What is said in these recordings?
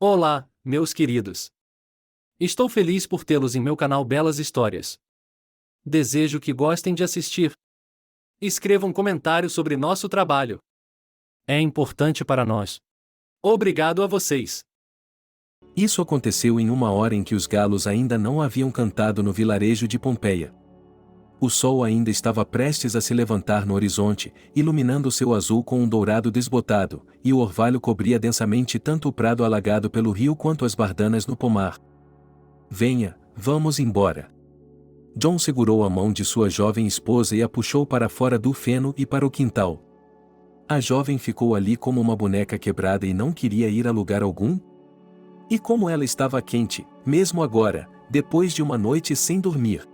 Olá, meus queridos. Estou feliz por tê-los em meu canal Belas Histórias. Desejo que gostem de assistir. Escreva um comentário sobre nosso trabalho. É importante para nós. Obrigado a vocês. Isso aconteceu em uma hora em que os galos ainda não haviam cantado no vilarejo de Pompeia. O sol ainda estava prestes a se levantar no horizonte, iluminando seu azul com um dourado desbotado, e o orvalho cobria densamente tanto o prado alagado pelo rio quanto as bardanas no pomar. Venha, vamos embora. John segurou a mão de sua jovem esposa e a puxou para fora do feno e para o quintal. A jovem ficou ali como uma boneca quebrada e não queria ir a lugar algum? E como ela estava quente, mesmo agora, depois de uma noite sem dormir.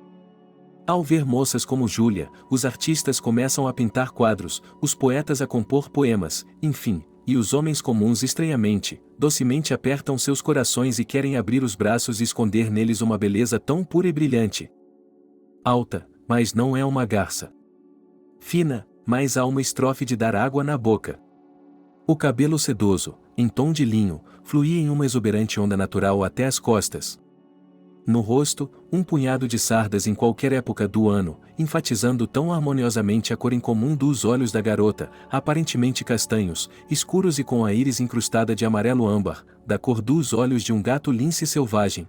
Ao ver moças como Júlia, os artistas começam a pintar quadros, os poetas a compor poemas, enfim, e os homens comuns estranhamente, docemente apertam seus corações e querem abrir os braços e esconder neles uma beleza tão pura e brilhante. Alta, mas não é uma garça. Fina, mas há uma estrofe de dar água na boca. O cabelo sedoso, em tom de linho, fluía em uma exuberante onda natural até as costas. No rosto, um punhado de sardas em qualquer época do ano, enfatizando tão harmoniosamente a cor incomum dos olhos da garota, aparentemente castanhos, escuros e com a íris incrustada de amarelo âmbar, da cor dos olhos de um gato lince selvagem.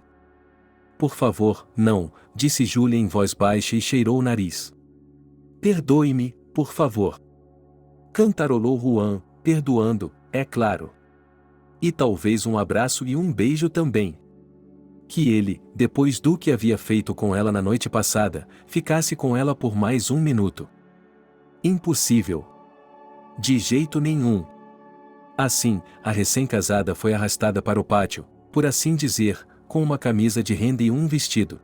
Por favor, não, disse Júlia em voz baixa e cheirou o nariz. Perdoe-me, por favor. Cantarolou Juan, perdoando, é claro. E talvez um abraço e um beijo também. Que ele, depois do que havia feito com ela na noite passada, ficasse com ela por mais um minuto. Impossível. De jeito nenhum. Assim, a recém-casada foi arrastada para o pátio, por assim dizer, com uma camisa de renda e um vestido.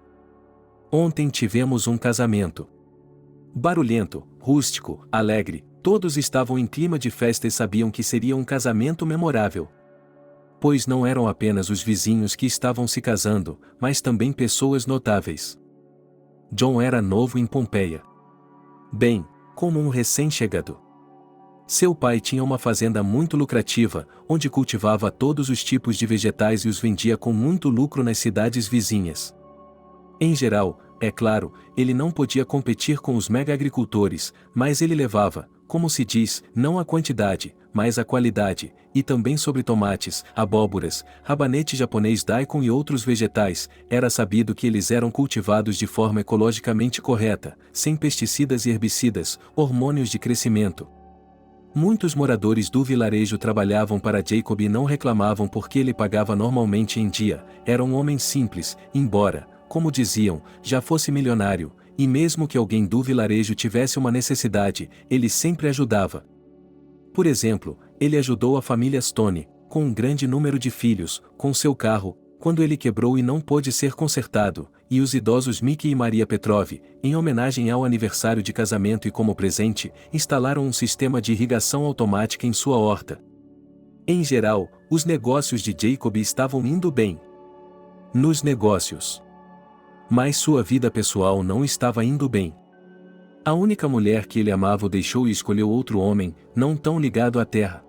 Ontem tivemos um casamento. Barulhento, rústico, alegre, todos estavam em clima de festa e sabiam que seria um casamento memorável. Pois não eram apenas os vizinhos que estavam se casando, mas também pessoas notáveis. John era novo em Pompeia. Bem, como um recém-chegado. Seu pai tinha uma fazenda muito lucrativa, onde cultivava todos os tipos de vegetais e os vendia com muito lucro nas cidades vizinhas. Em geral, é claro, ele não podia competir com os mega-agricultores, mas ele levava, como se diz, não a quantidade, mas a qualidade, e também sobre tomates, abóboras, rabanete japonês daikon e outros vegetais, era sabido que eles eram cultivados de forma ecologicamente correta, sem pesticidas e herbicidas, hormônios de crescimento. Muitos moradores do vilarejo trabalhavam para Jacob e não reclamavam porque ele pagava normalmente em dia, era um homem simples, embora, como diziam, já fosse milionário, e mesmo que alguém do vilarejo tivesse uma necessidade, ele sempre ajudava. Por exemplo, ele ajudou a família Stone, com um grande número de filhos, com seu carro, quando ele quebrou e não pôde ser consertado, e os idosos Mickey e Maria Petrov, em homenagem ao aniversário de casamento e como presente, instalaram um sistema de irrigação automática em sua horta. Em geral, os negócios de Jacob estavam indo bem. Nos negócios. Mas sua vida pessoal não estava indo bem. A única mulher que ele amava o deixou e escolheu outro homem, não tão ligado à terra.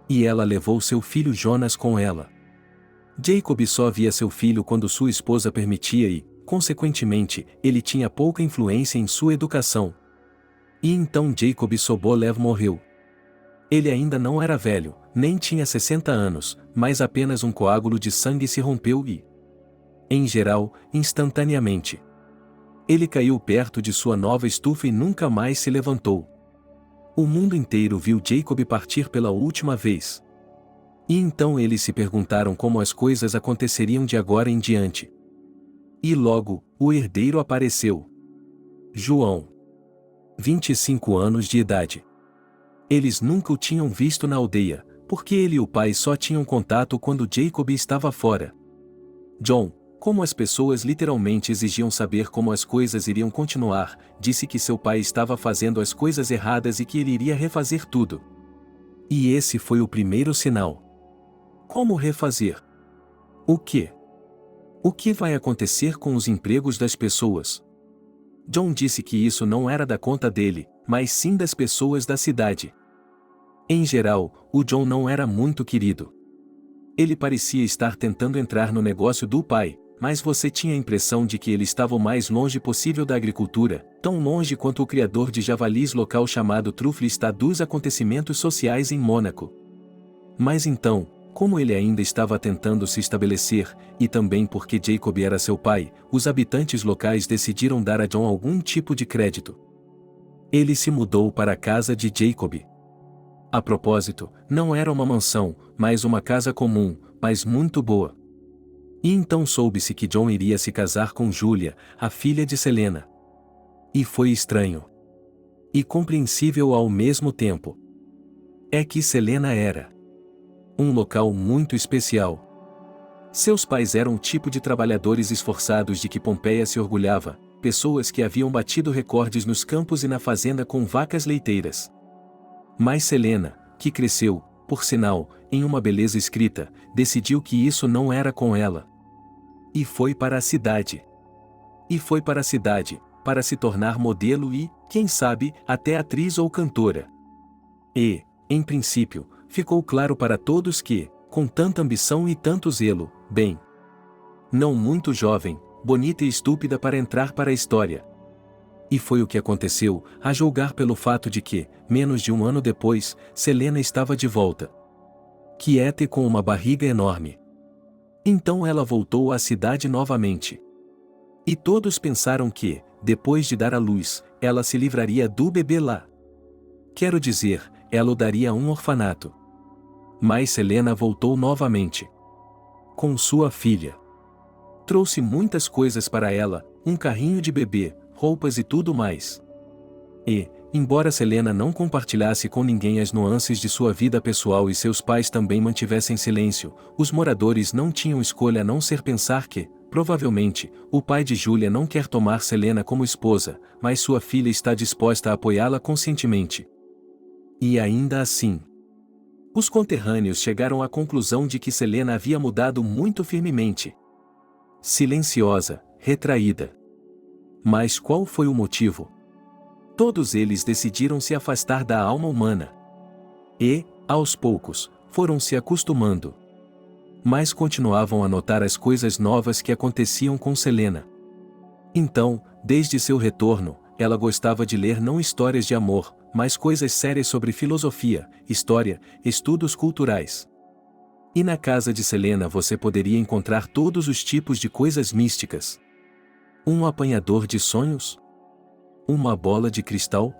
E ela levou seu filho Jonas com ela. Jacob só via seu filho quando sua esposa permitia e, consequentemente, ele tinha pouca influência em sua educação. E então Jacob Sobolev morreu. Ele ainda não era velho, nem tinha 60 anos, mas apenas um coágulo de sangue se rompeu e, em geral, instantaneamente. Ele caiu perto de sua nova estufa e nunca mais se levantou. O mundo inteiro viu Jacob partir pela última vez. E então eles se perguntaram como as coisas aconteceriam de agora em diante. E logo, o herdeiro apareceu. João. 25 anos de idade. Eles nunca o tinham visto na aldeia, porque ele e o pai só tinham contato quando Jacob estava fora. John, como as pessoas literalmente exigiam saber como as coisas iriam continuar, disse que seu pai estava fazendo as coisas erradas e que ele iria refazer tudo. E esse foi o primeiro sinal. Como refazer? O quê? O que vai acontecer com os empregos das pessoas? John disse que isso não era da conta dele, mas sim das pessoas da cidade. Em geral, o John não era muito querido. Ele parecia estar tentando entrar no negócio do pai, mas você tinha a impressão de que ele estava o mais longe possível da agricultura, tão longe quanto o criador de javalis local chamado Truffle está dos acontecimentos sociais em Mônaco. Mas então, como ele ainda estava tentando se estabelecer, e também porque Jacob era seu pai, os habitantes locais decidiram dar a John algum tipo de crédito. Ele se mudou para a casa de Jacob. A propósito, não era uma mansão, mas uma casa comum, mas muito boa. E então soube-se que John iria se casar com Julia, a filha de Selena. E foi estranho. E compreensível ao mesmo tempo. É que Selena era um local muito especial. Seus pais eram o tipo de trabalhadores esforçados de que Pompeia se orgulhava, pessoas que haviam batido recordes nos campos e na fazenda com vacas leiteiras. Mas Selena, que cresceu, por sinal, em uma beleza escrita, decidiu que isso não era com ela. E foi para a cidade. E foi para a cidade, para se tornar modelo e, quem sabe, até atriz ou cantora. E, em princípio, ficou claro para todos que, com tanta ambição e tanto zelo, bem, não muito jovem, bonita e estúpida para entrar para a história. E foi o que aconteceu, a julgar pelo fato de que, menos de um ano depois, Selena estava de volta. Quieta e com uma barriga enorme. Então ela voltou à cidade novamente. E todos pensaram que, depois de dar à luz, ela se livraria do bebê lá. Quero dizer, ela o daria a um orfanato. Mas Selena voltou novamente. Com sua filha. Trouxe muitas coisas para ela, um carrinho de bebê, roupas e tudo mais. E, embora Selena não compartilhasse com ninguém as nuances de sua vida pessoal e seus pais também mantivessem silêncio, os moradores não tinham escolha a não ser pensar que, provavelmente, o pai de Julia não quer tomar Selena como esposa, mas sua filha está disposta a apoiá-la conscientemente. E ainda assim, os conterrâneos chegaram à conclusão de que Selena havia mudado muito firmemente. Silenciosa, retraída. Mas qual foi o motivo? Todos eles decidiram se afastar da alma humana. E, aos poucos, foram se acostumando. Mas continuavam a notar as coisas novas que aconteciam com Selena. Então, desde seu retorno, ela gostava de ler não histórias de amor, mas coisas sérias sobre filosofia, história, estudos culturais. E na casa de Selena você poderia encontrar todos os tipos de coisas místicas. Um apanhador de sonhos? Uma bola de cristal?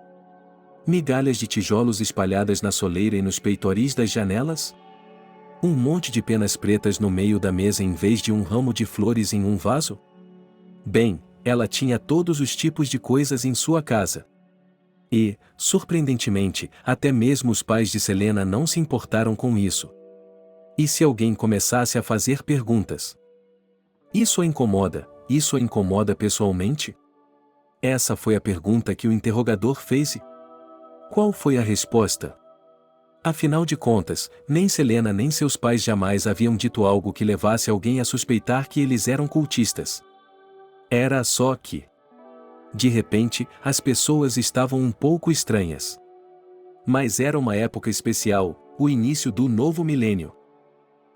Migalhas de tijolos espalhadas na soleira e nos peitoris das janelas? Um monte de penas pretas no meio da mesa em vez de um ramo de flores em um vaso? Bem, ela tinha todos os tipos de coisas em sua casa. E, surpreendentemente, até mesmo os pais de Selena não se importaram com isso. E se alguém começasse a fazer perguntas? Isso a incomoda? Isso a incomoda pessoalmente? Essa foi a pergunta que o interrogador fez. Qual foi a resposta? Afinal de contas, nem Selena nem seus pais jamais haviam dito algo que levasse alguém a suspeitar que eles eram cultistas. Era só que, de repente, as pessoas estavam um pouco estranhas. Mas era uma época especial, o início do novo milênio.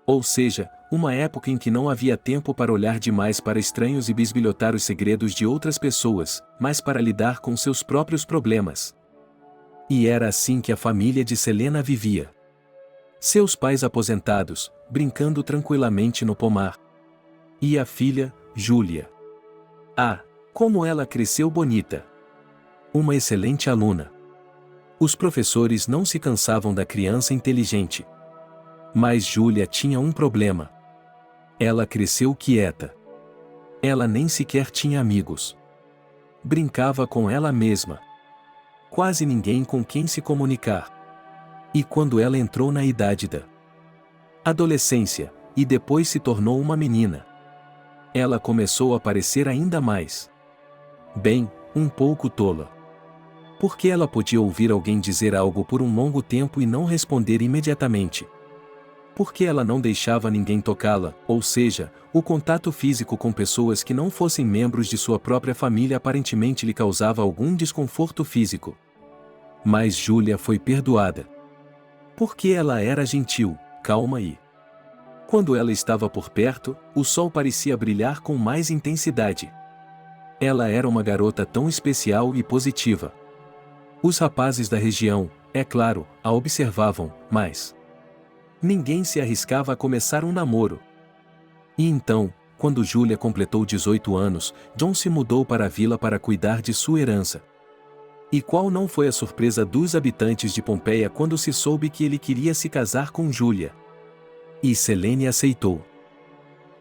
Ou seja, uma época em que não havia tempo para olhar demais para estranhos e bisbilhotar os segredos de outras pessoas, mas para lidar com seus próprios problemas. E era assim que a família de Selena vivia. Seus pais aposentados, brincando tranquilamente no pomar. E a filha, Julia. Ah, como ela cresceu bonita! Uma excelente aluna. Os professores não se cansavam da criança inteligente. Mas Julia tinha um problema. Ela cresceu quieta. Ela nem sequer tinha amigos. Brincava com ela mesma. Quase ninguém com quem se comunicar. E quando ela entrou na idade da adolescência, e depois se tornou uma menina, ela começou a parecer ainda mais, bem, um pouco tola. Porque ela podia ouvir alguém dizer algo por um longo tempo e não responder imediatamente. Porque ela não deixava ninguém tocá-la, ou seja, o contato físico com pessoas que não fossem membros de sua própria família aparentemente lhe causava algum desconforto físico. Mas Julia foi perdoada. Porque ela era gentil, calma e Quando ela estava por perto, o sol parecia brilhar com mais intensidade. Ela era uma garota tão especial e positiva. Os rapazes da região, é claro, a observavam, mas ninguém se arriscava a começar um namoro. E então, quando Julia completou 18 anos, John se mudou para a vila para cuidar de sua herança. E qual não foi a surpresa dos habitantes de Pompeia quando se soube que ele queria se casar com Julia? E Selene aceitou.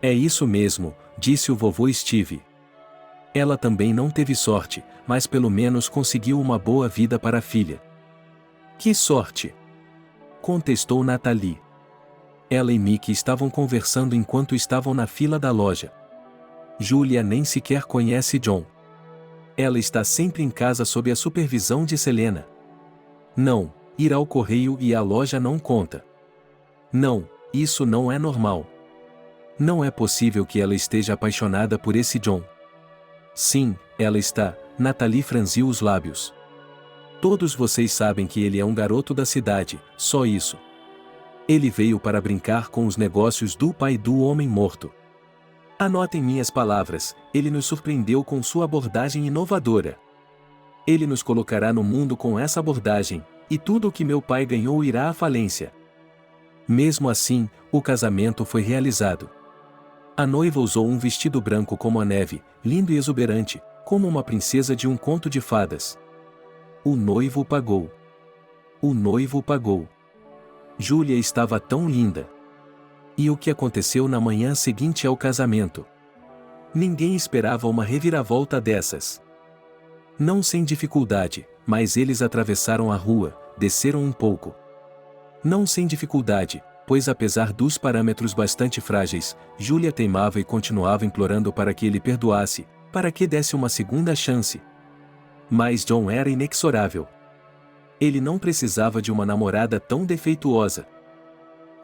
É isso mesmo, disse o vovô Steve. Ela também não teve sorte, mas pelo menos conseguiu uma boa vida para a filha. Que sorte! Contestou Natalie. Ela e Mickey estavam conversando enquanto estavam na fila da loja. Julia nem sequer conhece John. Ela está sempre em casa sob a supervisão de Selena. Não, ir ao correio e à loja não conta. Não, isso não é normal. Não é possível que ela esteja apaixonada por esse John. Sim, ela está, Natalie franziu os lábios. Todos vocês sabem que ele é um garoto da cidade, só isso. Ele veio para brincar com os negócios do pai do homem morto. Anotem minhas palavras, ele nos surpreendeu com sua abordagem inovadora. Ele nos colocará no mundo com essa abordagem, e tudo o que meu pai ganhou irá à falência. Mesmo assim, o casamento foi realizado. A noiva usou um vestido branco como a neve, lindo e exuberante, como uma princesa de um conto de fadas. O noivo pagou. O noivo pagou. Julia estava tão linda. E o que aconteceu na manhã seguinte ao casamento? Ninguém esperava uma reviravolta dessas. Não sem dificuldade, mas eles atravessaram a rua, desceram um pouco. Não sem dificuldade, pois apesar dos parâmetros bastante frágeis, Julia teimava e continuava implorando para que ele perdoasse, para que desse uma segunda chance. Mas John era inexorável. Ele não precisava de uma namorada tão defeituosa.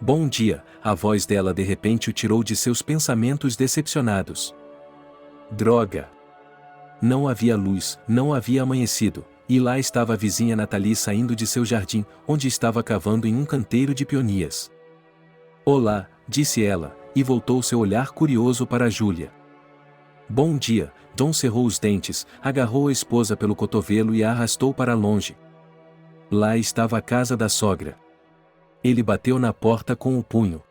Bom dia, a voz dela de repente o tirou de seus pensamentos decepcionados. Droga! Não havia luz, não havia amanhecido, e lá estava a vizinha Natalie saindo de seu jardim, onde estava cavando em um canteiro de peonias. Olá, disse ela, e voltou seu olhar curioso para Julia. Bom dia, John cerrou os dentes, agarrou a esposa pelo cotovelo e a arrastou para longe. Lá estava a casa da sogra. Ele bateu na porta com o punho.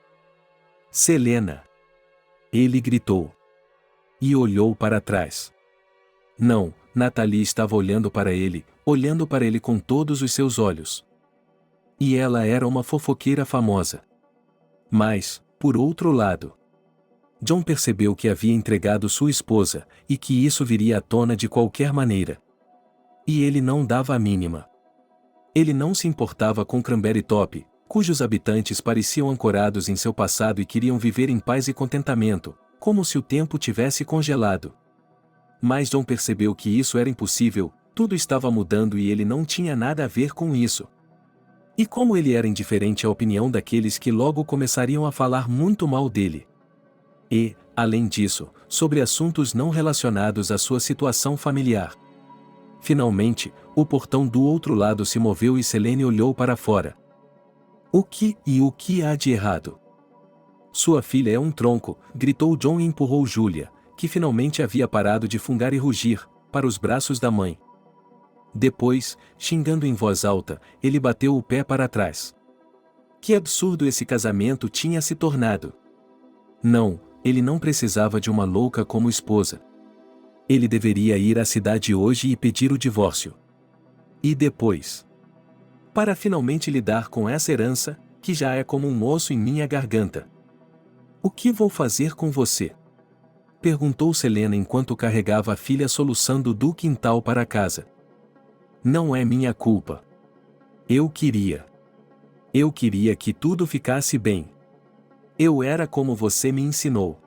Selena! Ele gritou. E olhou para trás. Não, Natalie estava olhando para ele com todos os seus olhos. E ela era uma fofoqueira famosa. Mas, por outro lado, John percebeu que havia entregado sua esposa, e que isso viria à tona de qualquer maneira. E ele não dava a mínima. Ele não se importava com Cranberry Top, cujos habitantes pareciam ancorados em seu passado e queriam viver em paz e contentamento, como se o tempo tivesse congelado. Mas John percebeu que isso era impossível, tudo estava mudando e ele não tinha nada a ver com isso. E como ele era indiferente à opinião daqueles que logo começariam a falar muito mal dele. E, além disso, sobre assuntos não relacionados à sua situação familiar. Finalmente, o portão do outro lado se moveu e Selene olhou para fora. O que há de errado? Sua filha é um tronco, gritou John e empurrou Julia, que finalmente havia parado de fungar e rugir, para os braços da mãe. Depois, xingando em voz alta, ele bateu o pé para trás. Que absurdo esse casamento tinha se tornado. Não, ele não precisava de uma louca como esposa. Ele deveria ir à cidade hoje e pedir o divórcio. E depois? Para finalmente lidar com essa herança, que já é como um osso em minha garganta. O que vou fazer com você? Perguntou Selena enquanto carregava a filha soluçando do quintal para casa. Não é minha culpa. Eu queria que tudo ficasse bem. Eu era como você me ensinou.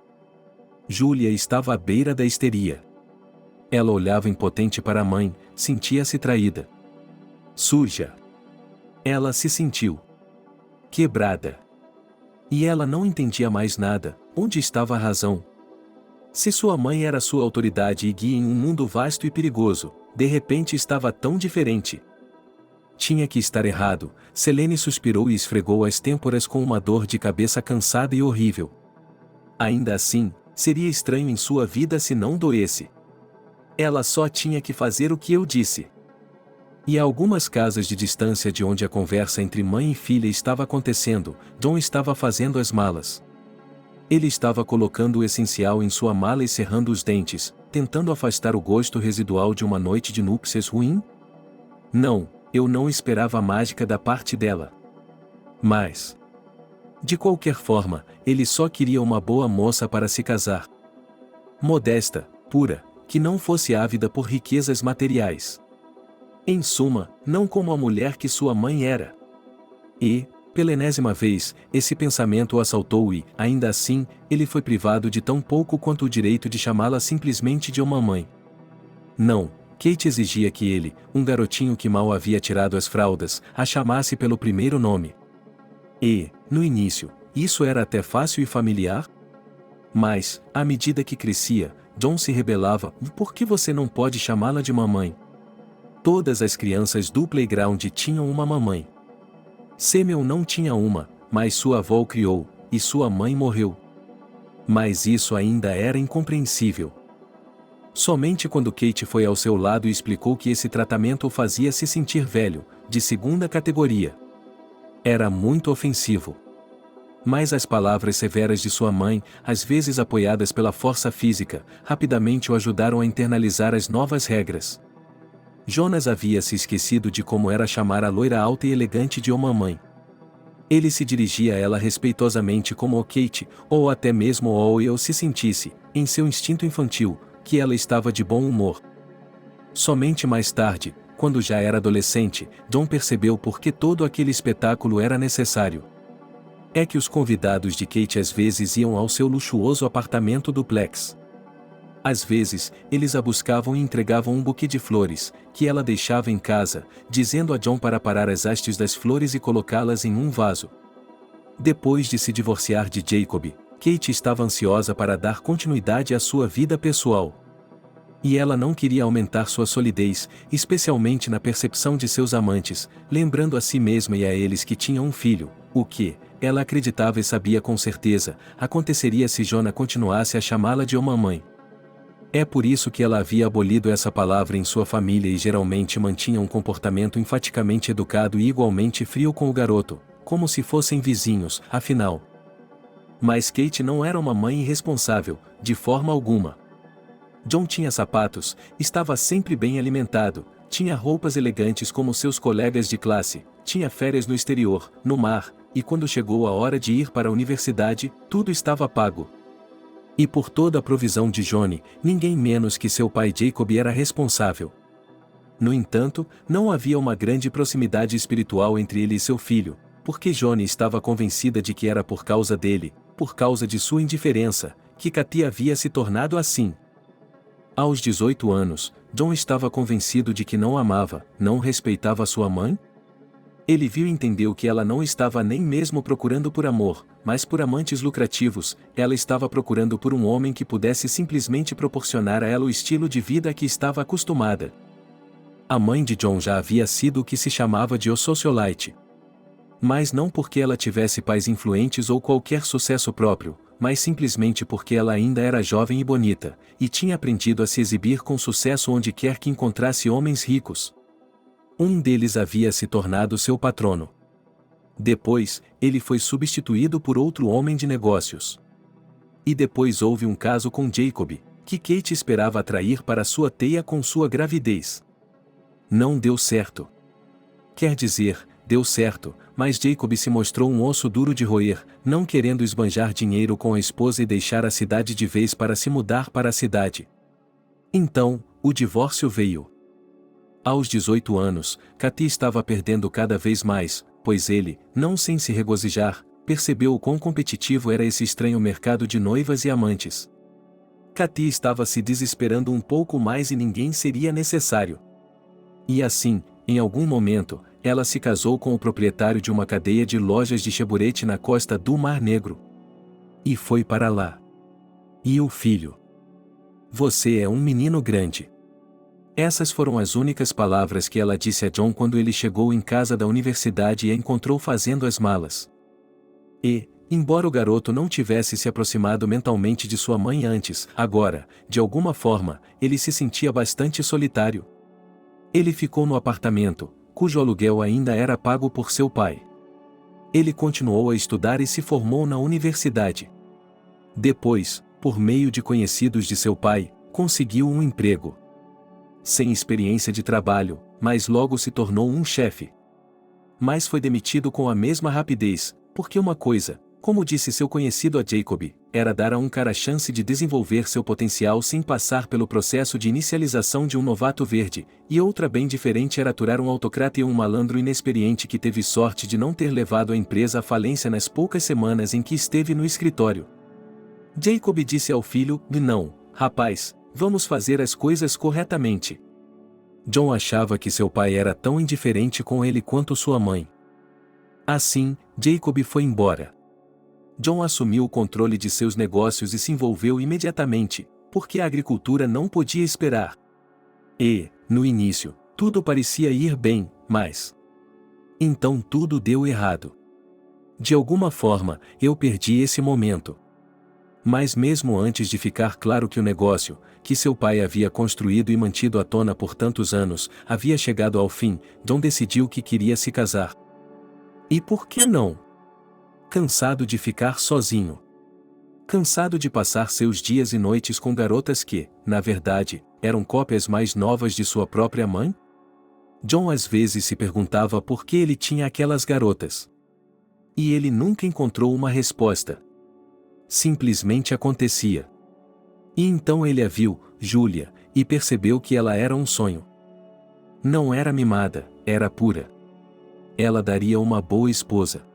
Julia estava à beira da histeria. Ela olhava impotente para a mãe, sentia-se traída. Suja. Ela se sentiu quebrada. E ela não entendia mais nada, onde estava a razão. Se sua mãe era sua autoridade e guia em um mundo vasto e perigoso, de repente estava tão diferente. tinha que estar errado. Selene suspirou e esfregou as têmporas com uma dor de cabeça cansada e horrível. Ainda assim, seria estranho em sua vida se não doesse. Ela só tinha que fazer o que eu disse. E a algumas casas de distância de onde a conversa entre mãe e filha estava acontecendo, John estava fazendo as malas. Ele estava colocando o essencial em sua mala e cerrando os dentes, tentando afastar o gosto residual de uma noite de núpcias ruim? Não, eu não esperava a mágica da parte dela. Mas, de qualquer forma, ele só queria uma boa moça para se casar. Modesta, pura, que não fosse ávida por riquezas materiais. Em suma, não como a mulher que sua mãe era. E, pela enésima vez, esse pensamento o assaltou e, ainda assim, ele foi privado de tão pouco quanto o direito de chamá-la simplesmente de uma mãe. Não, Kate exigia que ele, um garotinho que mal havia tirado as fraldas, a chamasse pelo primeiro nome. E, no início, isso era até fácil e familiar? Mas, à medida que crescia, John se rebelava: por que você não pode chamá-la de mamãe? Todas as crianças do playground tinham uma mamãe. Samuel não tinha uma, mas sua avó o criou, e sua mãe morreu. Mas isso ainda era incompreensível. Somente quando Kate foi ao seu lado e explicou que esse tratamento o fazia se sentir velho, de segunda categoria. Era muito ofensivo. Mas as palavras severas de sua mãe, às vezes apoiadas pela força física, rapidamente o ajudaram a internalizar as novas regras. Jonas havia se esquecido de como era chamar a loira alta e elegante de uma mãe. Ele se dirigia a ela respeitosamente como o Kate, ou até mesmo o eu se sentisse, em seu instinto infantil, que ela estava de bom humor. Somente mais tarde, quando já era adolescente, John percebeu por que todo aquele espetáculo era necessário. É que os convidados de Kate às vezes iam ao seu luxuoso apartamento duplex. Às vezes, eles a buscavam e entregavam um buquê de flores, que ela deixava em casa, dizendo a John para parar as hastes das flores e colocá-las em um vaso. Depois de se divorciar de Jacob, Kate estava ansiosa para dar continuidade à sua vida pessoal. E ela não queria aumentar sua solidez, especialmente na percepção de seus amantes, lembrando a si mesma e a eles que tinha um filho, o que, ela acreditava e sabia com certeza, aconteceria se Jonah continuasse a chamá-la de uma mãe. É por isso que ela havia abolido essa palavra em sua família e geralmente mantinha um comportamento enfaticamente educado e igualmente frio com o garoto, como se fossem vizinhos, afinal. Mas Kate não era uma mãe irresponsável, de forma alguma. John tinha sapatos, estava sempre bem alimentado, tinha roupas elegantes como seus colegas de classe, tinha férias no exterior, no mar, e quando chegou a hora de ir para a universidade, tudo estava pago. E por toda a provisão de Johnny, ninguém menos que seu pai Jacob era responsável. No entanto, não havia uma grande proximidade espiritual entre ele e seu filho, porque Johnny estava convencida de que era por causa dele, por causa de sua indiferença, que Katy havia se tornado assim. Aos 18 anos, John estava convencido de que não amava, não respeitava sua mãe? Ele viu e entendeu que ela não estava nem mesmo procurando por amor, mas por amantes lucrativos. Ela estava procurando por um homem que pudesse simplesmente proporcionar a ela o estilo de vida a que estava acostumada. A mãe de John já havia sido o que se chamava de o socialite. Mas não porque ela tivesse pais influentes ou qualquer sucesso próprio, mas simplesmente porque ela ainda era jovem e bonita, e tinha aprendido a se exibir com sucesso onde quer que encontrasse homens ricos. Um deles havia se tornado seu patrono. Depois, ele foi substituído por outro homem de negócios. E depois houve um caso com Jacob, que Kate esperava atrair para sua teia com sua gravidez. Não deu certo. Quer dizer, deu certo, mas Jacob se mostrou um osso duro de roer, não querendo esbanjar dinheiro com a esposa e deixar a cidade de vez para se mudar para a cidade. Então, o divórcio veio. Aos 18 anos, Katy estava perdendo cada vez mais, pois ele, não sem se regozijar, percebeu o quão competitivo era esse estranho mercado de noivas e amantes. Katy estava se desesperando um pouco mais e ninguém seria necessário. E assim, em algum momento, ela se casou com o proprietário de uma cadeia de lojas de cheburete na costa do Mar Negro. E foi para lá. E o filho? Você é um menino grande. Essas foram as únicas palavras que ela disse a John quando ele chegou em casa da universidade e a encontrou fazendo as malas. E, embora o garoto não tivesse se aproximado mentalmente de sua mãe antes, agora, de alguma forma, ele se sentia bastante solitário. Ele ficou no apartamento, cujo aluguel ainda era pago por seu pai. Ele continuou a estudar e se formou na universidade. Depois, por meio de conhecidos de seu pai, conseguiu um emprego. Sem experiência de trabalho, mas logo se tornou um chefe. Mas foi demitido com a mesma rapidez, porque uma coisa, como disse seu conhecido a Jacob, era dar a um cara a chance de desenvolver seu potencial sem passar pelo processo de inicialização de um novato verde, e outra bem diferente era aturar um autocrata e um malandro inexperiente que teve sorte de não ter levado a empresa à falência nas poucas semanas em que esteve no escritório. Jacob disse ao filho: "Não, rapaz, vamos fazer as coisas corretamente." John achava que seu pai era tão indiferente com ele quanto sua mãe. Assim, Jacob foi embora. John assumiu o controle de seus negócios e se envolveu imediatamente, porque a agricultura não podia esperar. E, no início, tudo parecia ir bem, mas... então tudo deu errado. De alguma forma, eu perdi esse momento. Mas mesmo antes de ficar claro que o negócio, que seu pai havia construído e mantido à tona por tantos anos, havia chegado ao fim, John decidiu que queria se casar. E por que não? Cansado de ficar sozinho. Cansado de passar seus dias e noites com garotas que, na verdade, eram cópias mais novas de sua própria mãe? John às vezes se perguntava por que ele tinha aquelas garotas. E ele nunca encontrou uma resposta. Simplesmente acontecia. E então ele a viu, Julia, e percebeu que ela era um sonho. Não era mimada, era pura. Ela daria uma boa esposa.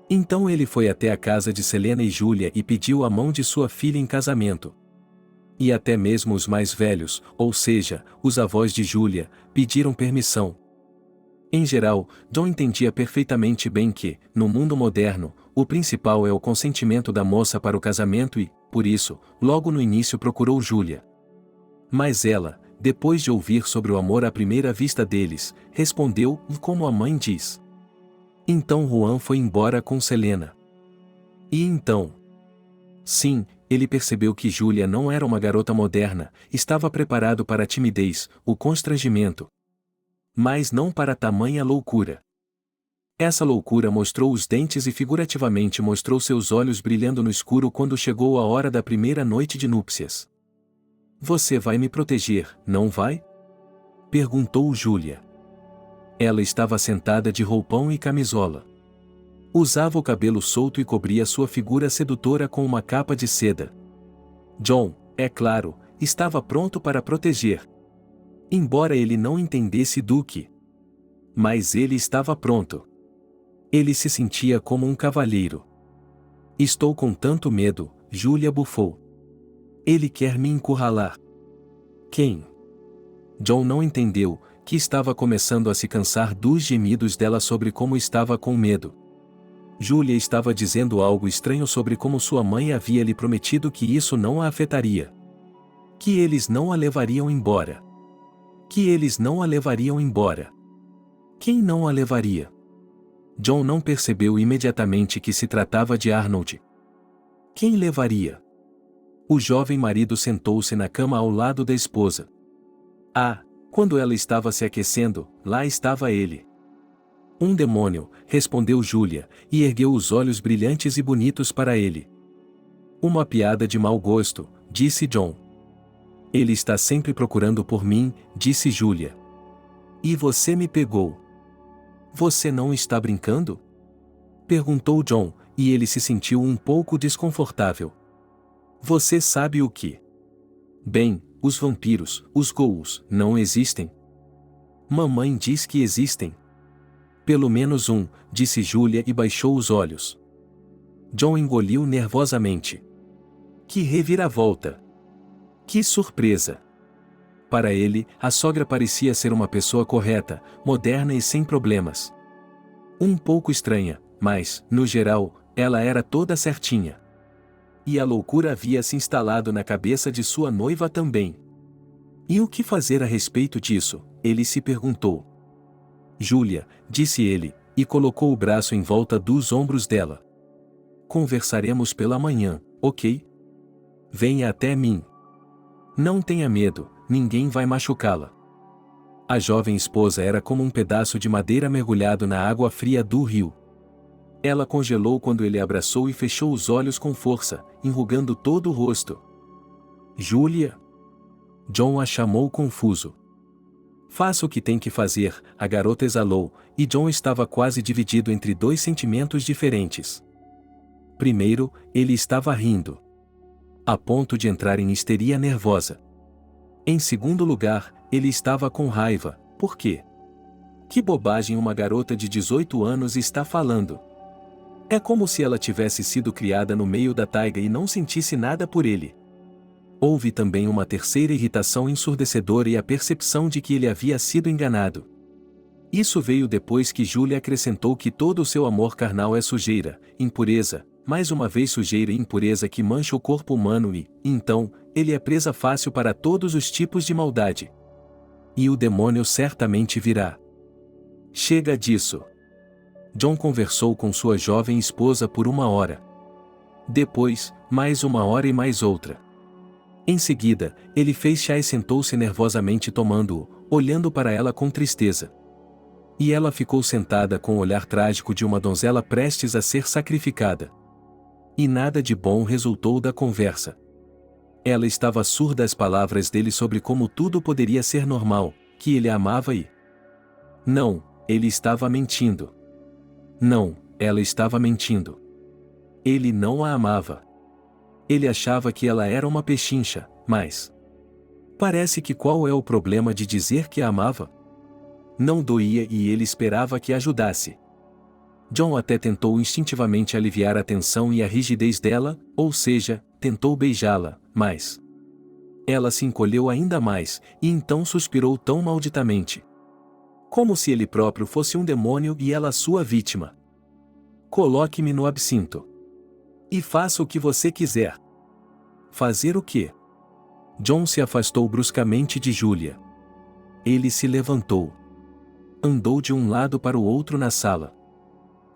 Então ele foi até a casa de Selena e Julia e pediu a mão de sua filha em casamento. E até mesmo os mais velhos, ou seja, os avós de Julia, pediram permissão. Em geral, John entendia perfeitamente bem que, no mundo moderno, o principal é o consentimento da moça para o casamento e, por isso, logo no início procurou Julia. Mas ela, depois de ouvir sobre o amor à primeira vista deles, respondeu, como a mãe diz. Então Juan foi embora com Selena. E então? Sim, ele percebeu que Julia não era uma garota moderna, estava preparado para a timidez, o constrangimento. Mas não para tamanha loucura. Essa loucura mostrou os dentes e figurativamente mostrou seus olhos brilhando no escuro quando chegou a hora da primeira noite de núpcias. "Você vai me proteger, não vai?" perguntou Julia. Ela estava sentada de roupão e camisola. Usava o cabelo solto e cobria sua figura sedutora com uma capa de seda. John, é claro, estava pronto para proteger. Embora ele não entendesse do que. Mas ele estava pronto. Ele se sentia como um cavalheiro. "Estou com tanto medo", Julia bufou. "Ele quer me encurralar." Quem? John não entendeu, que estava começando a se cansar dos gemidos dela sobre como estava com medo. Julia estava dizendo algo estranho sobre como sua mãe havia lhe prometido que isso não a afetaria. Que eles não a levariam embora. Que eles não a levariam embora. Quem não a levaria? John não percebeu imediatamente que se tratava de Arnold. Quem levaria? O jovem marido sentou-se na cama ao lado da esposa. Quando ela estava se aquecendo, lá estava ele. "Um demônio", respondeu Julia, e ergueu os olhos brilhantes e bonitos para ele. "Uma piada de mau gosto", disse John. "Ele está sempre procurando por mim", disse Julia. "E você me pegou." "Você não está brincando?" perguntou John, e ele se sentiu um pouco desconfortável. "Você sabe o que? Bem, os vampiros, os ghouls, não existem?" "Mamãe diz que existem." "Pelo menos um", disse Julia e baixou os olhos. John engoliu nervosamente. Que reviravolta! Que surpresa! Para ele, a sogra parecia ser uma pessoa correta, moderna e sem problemas. Um pouco estranha, mas, no geral, ela era toda certinha. E a loucura havia se instalado na cabeça de sua noiva também. E o que fazer a respeito disso? Ele se perguntou. Júlia, disse ele, e colocou o braço em volta dos ombros dela. Conversaremos pela manhã, ok? Venha até mim. Não tenha medo, ninguém vai machucá-la. A jovem esposa era como um pedaço de madeira mergulhado na água fria do rio. Ela congelou quando ele a abraçou e fechou os olhos com força, enrugando todo o rosto. Júlia? John a chamou confuso. Faça o que tem que fazer, a garota exalou, e John estava quase dividido entre dois sentimentos diferentes. Primeiro, ele estava rindo, a ponto de entrar em histeria nervosa. Em segundo lugar, ele estava com raiva. Por quê? Que bobagem uma garota de 18 anos está falando. É como se ela tivesse sido criada no meio da taiga e não sentisse nada por ele. Houve também uma terceira irritação ensurdecedora e a percepção de que ele havia sido enganado. Isso veio depois que Júlia acrescentou que todo o seu amor carnal é sujeira, impureza, mais uma vez sujeira e impureza que mancha o corpo humano e, então, ele é presa fácil para todos os tipos de maldade. E o demônio certamente virá. Chega disso. John conversou com sua jovem esposa por 1 hora. Depois, mais 1 hora e mais outra. Em seguida, ele fez chá e sentou-se nervosamente tomando-o, olhando para ela com tristeza. E ela ficou sentada com o olhar trágico de uma donzela prestes a ser sacrificada. E nada de bom resultou da conversa. Ela estava surda às palavras dele sobre como tudo poderia ser normal, que ele a amava e... Não, ele estava mentindo. Não, ela estava mentindo. Ele não a amava. Ele achava que ela era uma pechincha, mas... Parece que qual é o problema de dizer que a amava? Não doía e ele esperava que ajudasse. John até tentou instintivamente aliviar a tensão e a rigidez dela, ou seja, tentou beijá-la, mas... Ela se encolheu ainda mais, e então suspirou tão malditamente. Como se ele próprio fosse um demônio e ela sua vítima. Coloque-me no absinto. E faça o que você quiser. Fazer o quê? John se afastou bruscamente de Júlia. Ele se levantou. Andou de um lado para o outro na sala.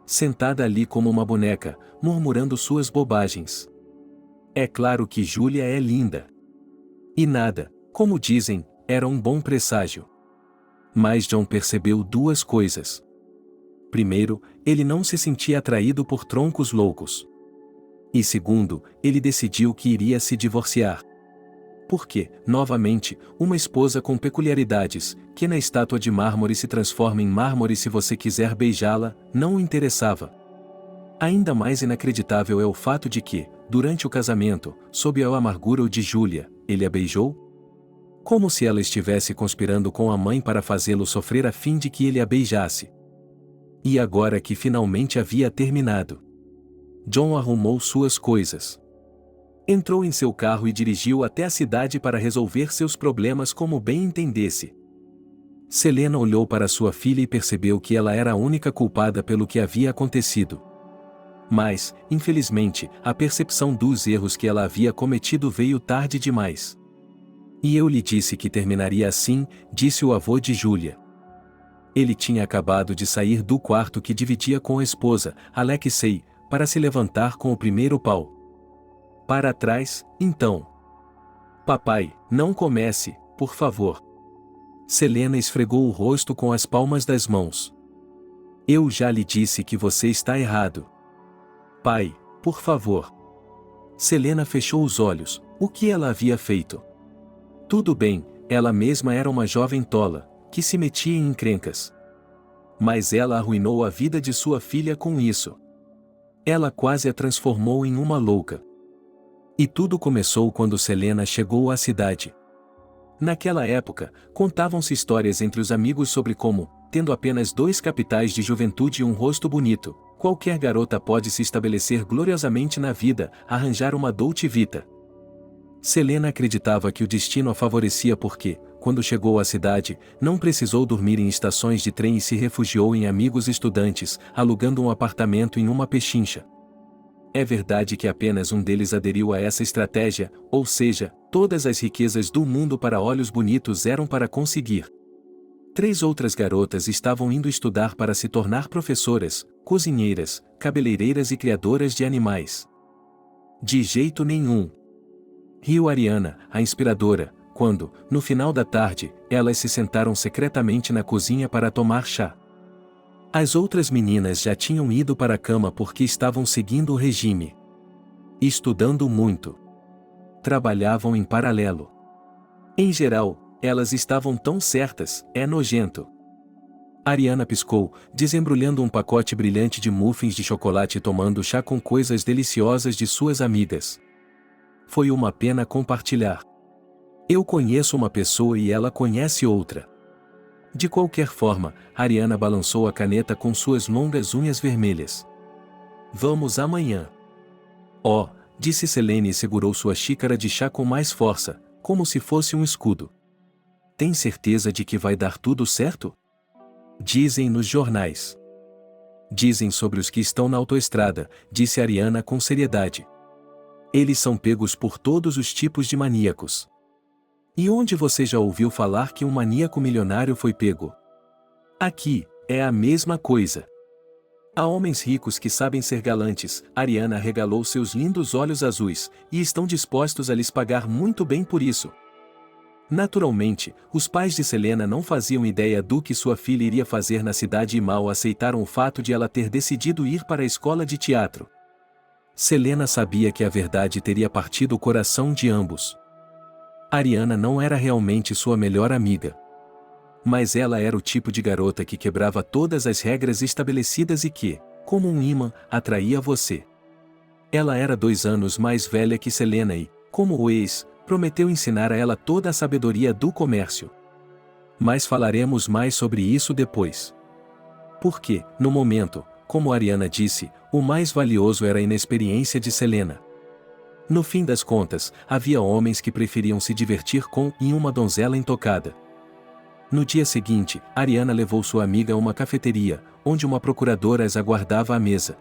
Sentada ali como uma boneca, murmurando suas bobagens. É claro que Júlia é linda. E nada, como dizem, era um bom presságio. Mas John percebeu 2 coisas. Primeiro, ele não se sentia atraído por troncos loucos. E segundo, ele decidiu que iria se divorciar. Porque, novamente, uma esposa com peculiaridades, que na estátua de mármore se transforma em mármore se você quiser beijá-la, não o interessava. Ainda mais inacreditável é o fato de que, durante o casamento, sob a amargura de Júlia, ele a beijou? Como se ela estivesse conspirando com a mãe para fazê-lo sofrer a fim de que ele a beijasse. E agora que finalmente havia terminado, John arrumou suas coisas. Entrou em seu carro e dirigiu até a cidade para resolver seus problemas como bem entendesse. Selena olhou para sua filha e percebeu que ela era a única culpada pelo que havia acontecido. Mas, infelizmente, a percepção dos erros que ela havia cometido veio tarde demais. E eu lhe disse que terminaria assim, disse o avô de Júlia. Ele tinha acabado de sair do quarto que dividia com a esposa, Alexei, para se levantar com o primeiro pau. Para trás, então. Papai, não comece, por favor. Selena esfregou o rosto com as palmas das mãos. Eu já lhe disse que você está errado. Pai, por favor. Selena fechou os olhos. O que ela havia feito? Tudo bem, ela mesma era uma jovem tola, que se metia em encrencas. Mas ela arruinou a vida de sua filha com isso. Ela quase a transformou em uma louca. E tudo começou quando Selena chegou à cidade. Naquela época, contavam-se histórias entre os amigos sobre como, tendo apenas 2 capitais de juventude e um rosto bonito, qualquer garota pode se estabelecer gloriosamente na vida, arranjar uma Dolce Vita. Selena acreditava que o destino a favorecia porque, quando chegou à cidade, não precisou dormir em estações de trem e se refugiou em amigos estudantes, alugando um apartamento em uma pechincha. é verdade que apenas um deles aderiu a essa estratégia, ou seja, todas as riquezas do mundo para olhos bonitos eram para conseguir. 3 outras garotas estavam indo estudar para se tornar professoras, cozinheiras, cabeleireiras e criadoras de animais. De jeito nenhum. Riu Ariana, a inspiradora, quando, no final da tarde, elas se sentaram secretamente na cozinha para tomar chá. As outras meninas já tinham ido para a cama porque estavam seguindo o regime. Estudando muito. Trabalhavam em paralelo. Em geral, elas estavam tão certas, é nojento. Ariana piscou, desembrulhando um pacote brilhante de muffins de chocolate e tomando chá com coisas deliciosas de suas amigas. Foi uma pena compartilhar. Eu conheço uma pessoa e ela conhece outra. De qualquer forma, Ariana balançou a caneta com suas longas unhas vermelhas. Vamos amanhã. Oh, disse Selene e segurou sua xícara de chá com mais força, como se fosse um escudo. Tem certeza de que vai dar tudo certo? Dizem nos jornais. Dizem sobre os que estão na autoestrada, disse Ariana com seriedade. Eles são pegos por todos os tipos de maníacos. E onde você já ouviu falar que um maníaco milionário foi pego? Aqui, é a mesma coisa. Há homens ricos que sabem ser galantes, Ariana arregalou seus lindos olhos azuis, e estão dispostos a lhes pagar muito bem por isso. Naturalmente, os pais de Selena não faziam ideia do que sua filha iria fazer na cidade e mal aceitaram o fato de ela ter decidido ir para a escola de teatro. Selena sabia que a verdade teria partido o coração de ambos. Ariana não era realmente sua melhor amiga. Mas ela era o tipo de garota que quebrava todas as regras estabelecidas e que, como um imã, atraía você. Ela era 2 anos mais velha que Selena e, como o ex, prometeu ensinar a ela toda a sabedoria do comércio. Mas falaremos mais sobre isso depois. Porque, no momento, como Ariana disse, o mais valioso era a inexperiência de Selena. No fim das contas, havia homens que preferiam se divertir com uma donzela intocada. No dia seguinte, Ariana levou sua amiga a uma cafeteria, onde uma procuradora as aguardava à mesa.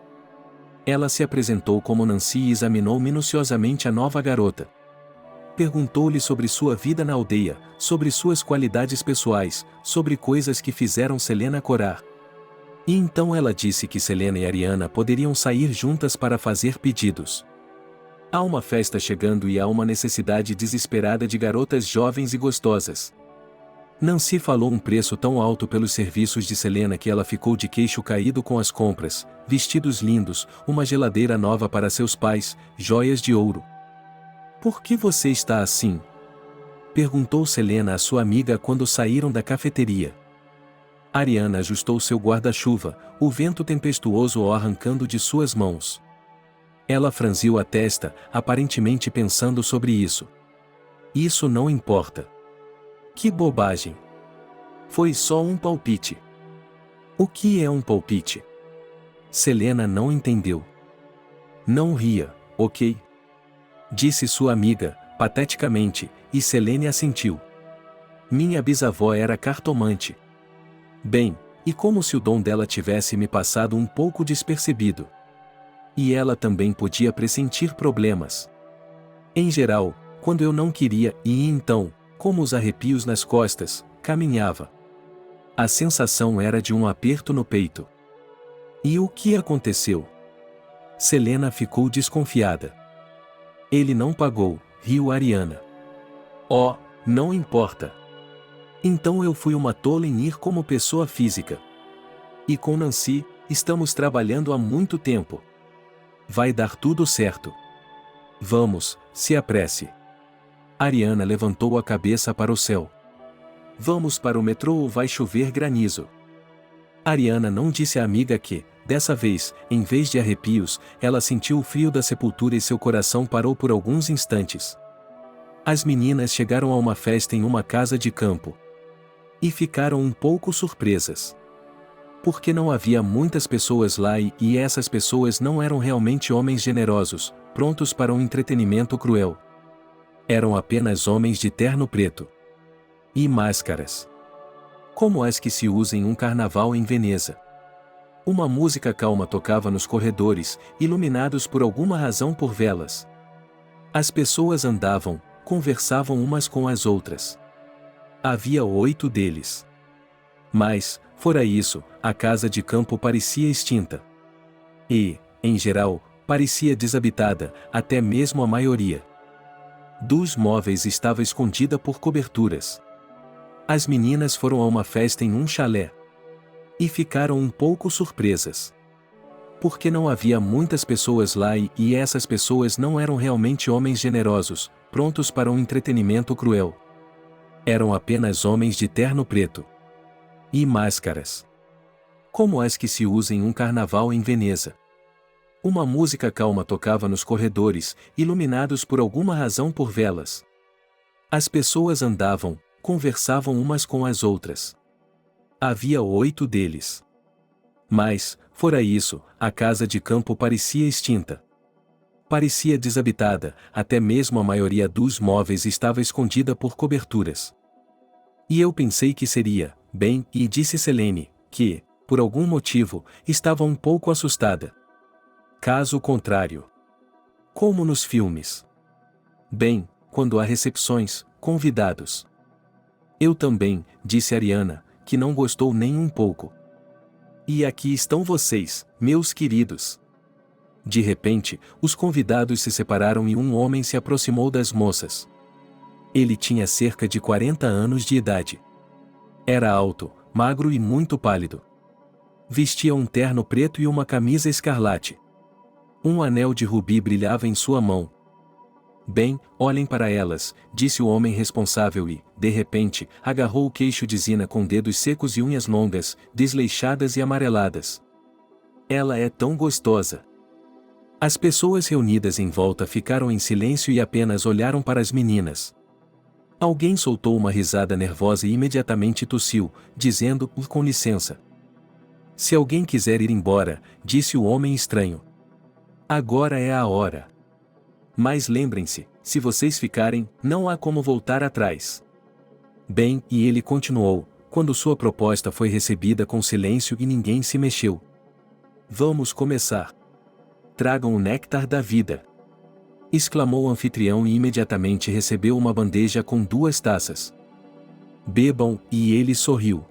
Ela se apresentou como Nancy e examinou minuciosamente a nova garota. Perguntou-lhe sobre sua vida na aldeia, sobre suas qualidades pessoais, sobre coisas que fizeram Selena corar. E então ela disse que Selena e Ariana poderiam sair juntas para fazer pedidos. Há uma festa chegando e há uma necessidade desesperada de garotas jovens e gostosas. Nancy falou um preço tão alto pelos serviços de Selena que ela ficou de queixo caído com as compras, vestidos lindos, uma geladeira nova para seus pais, joias de ouro. Por que você está assim? Perguntou Selena à sua amiga quando saíram da cafeteria. Ariana ajustou seu guarda-chuva, o vento tempestuoso o arrancando de suas mãos. Ela franziu a testa, aparentemente pensando sobre isso. Isso não importa. Que bobagem. Foi só um palpite. O que é um palpite? Selena não entendeu. Não ria, ok? Disse sua amiga, pateticamente, e Selene assentiu. Minha bisavó era cartomante. Bem, e como se o dom dela tivesse me passado um pouco despercebido. E ela também podia pressentir problemas. Em geral, quando eu não queria, e então, como os arrepios nas costas, caminhava. A sensação era de um aperto no peito. E o que aconteceu? Selena ficou desconfiada. Ele não pagou, riu Ariana. Oh, não importa. Então eu fui uma tola em ir como pessoa física. E com Nancy, estamos trabalhando há muito tempo. Vai dar tudo certo. Vamos, se apresse. Ariana levantou a cabeça para o céu. Vamos para o metrô ou vai chover granizo? Ariana não disse à amiga que, dessa vez, em vez de arrepios, ela sentiu o frio da sepultura e seu coração parou por alguns instantes. As meninas chegaram a uma festa em uma casa de campo. E ficaram um pouco surpresas. Porque não havia muitas pessoas lá e essas pessoas não eram realmente homens generosos, prontos para um entretenimento cruel. Eram apenas homens de terno preto. E máscaras. Como as que se usam em um carnaval em Veneza. Uma música calma tocava nos corredores, iluminados por alguma razão por velas. As pessoas andavam, conversavam umas com as outras. Havia 8 deles. Mas, fora isso, a casa de campo parecia extinta. E, em geral, parecia desabitada, até mesmo a maioria dos móveis estava escondida por coberturas. As meninas foram a uma festa em um chalé. E ficaram um pouco surpresas. Porque não havia muitas pessoas lá e essas pessoas não eram realmente homens generosos, prontos para um entretenimento cruel. Eram apenas homens de terno preto. E máscaras. Como as que se usam em um carnaval em Veneza. Uma música calma tocava nos corredores, iluminados por alguma razão por velas. As pessoas andavam, conversavam umas com as outras. Havia 8 deles. Mas, fora isso, a casa de campo parecia extinta. Parecia desabitada, até mesmo a maioria dos móveis estava escondida por coberturas. E eu pensei que seria, bem, e disse Selene, que, por algum motivo, estava um pouco assustada. Caso contrário. Como nos filmes. Bem, quando há recepções, convidados. Eu também, disse Ariana, que não gostou nem um pouco. E aqui estão vocês, meus queridos. De repente, os convidados se separaram e um homem se aproximou das moças. Ele tinha cerca de 40 anos de idade. Era alto, magro e muito pálido. Vestia um terno preto e uma camisa escarlate. Um anel de rubi brilhava em sua mão. Bem, olhem para elas, disse o homem responsável e, de repente, agarrou o queixo de Zina com dedos secos e unhas longas, desleixadas e amareladas. Ela é tão gostosa. As pessoas reunidas em volta ficaram em silêncio e apenas olharam para as meninas. Alguém soltou uma risada nervosa e imediatamente tossiu, dizendo, com licença. Se alguém quiser ir embora, disse o homem estranho. Agora é a hora. Mas lembrem-se, se vocês ficarem, não há como voltar atrás. Bem, e ele continuou, quando sua proposta foi recebida com silêncio e ninguém se mexeu. Vamos começar. Tragam o néctar da vida. Exclamou o anfitrião e imediatamente recebeu uma bandeja com 2 taças. Bebam, e ele sorriu.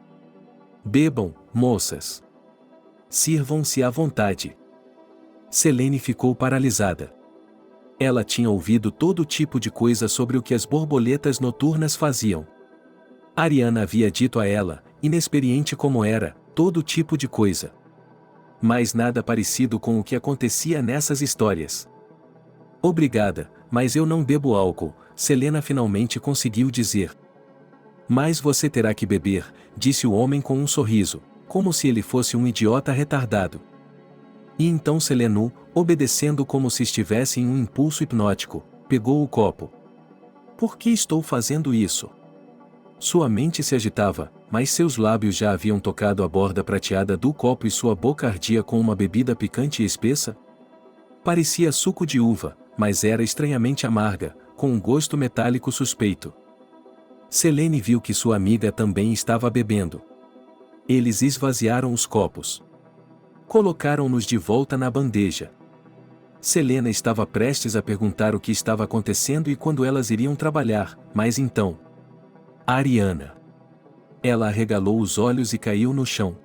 Bebam, moças. Sirvam-se à vontade. Selene ficou paralisada. Ela tinha ouvido todo tipo de coisa sobre o que as borboletas noturnas faziam. Ariana havia dito a ela, inexperiente como era, todo tipo de coisa. Mas nada parecido com o que acontecia nessas histórias. Obrigada, mas eu não bebo álcool, Selena finalmente conseguiu dizer. Mas você terá que beber, disse o homem com um sorriso, como se ele fosse um idiota retardado. E então Selenu, obedecendo como se estivesse em um impulso hipnótico, pegou o copo. Por que estou fazendo isso? Sua mente se agitava, mas seus lábios já haviam tocado a borda prateada do copo e sua boca ardia com uma bebida picante e espessa. Parecia suco de uva, mas era estranhamente amarga, com um gosto metálico suspeito. Selene viu que sua amiga também estava bebendo. Eles esvaziaram os copos. Colocaram-nos de volta na bandeja. Selena estava prestes a perguntar o que estava acontecendo e quando elas iriam trabalhar, mas então... Ariana. Ela arregalou os olhos e caiu no chão.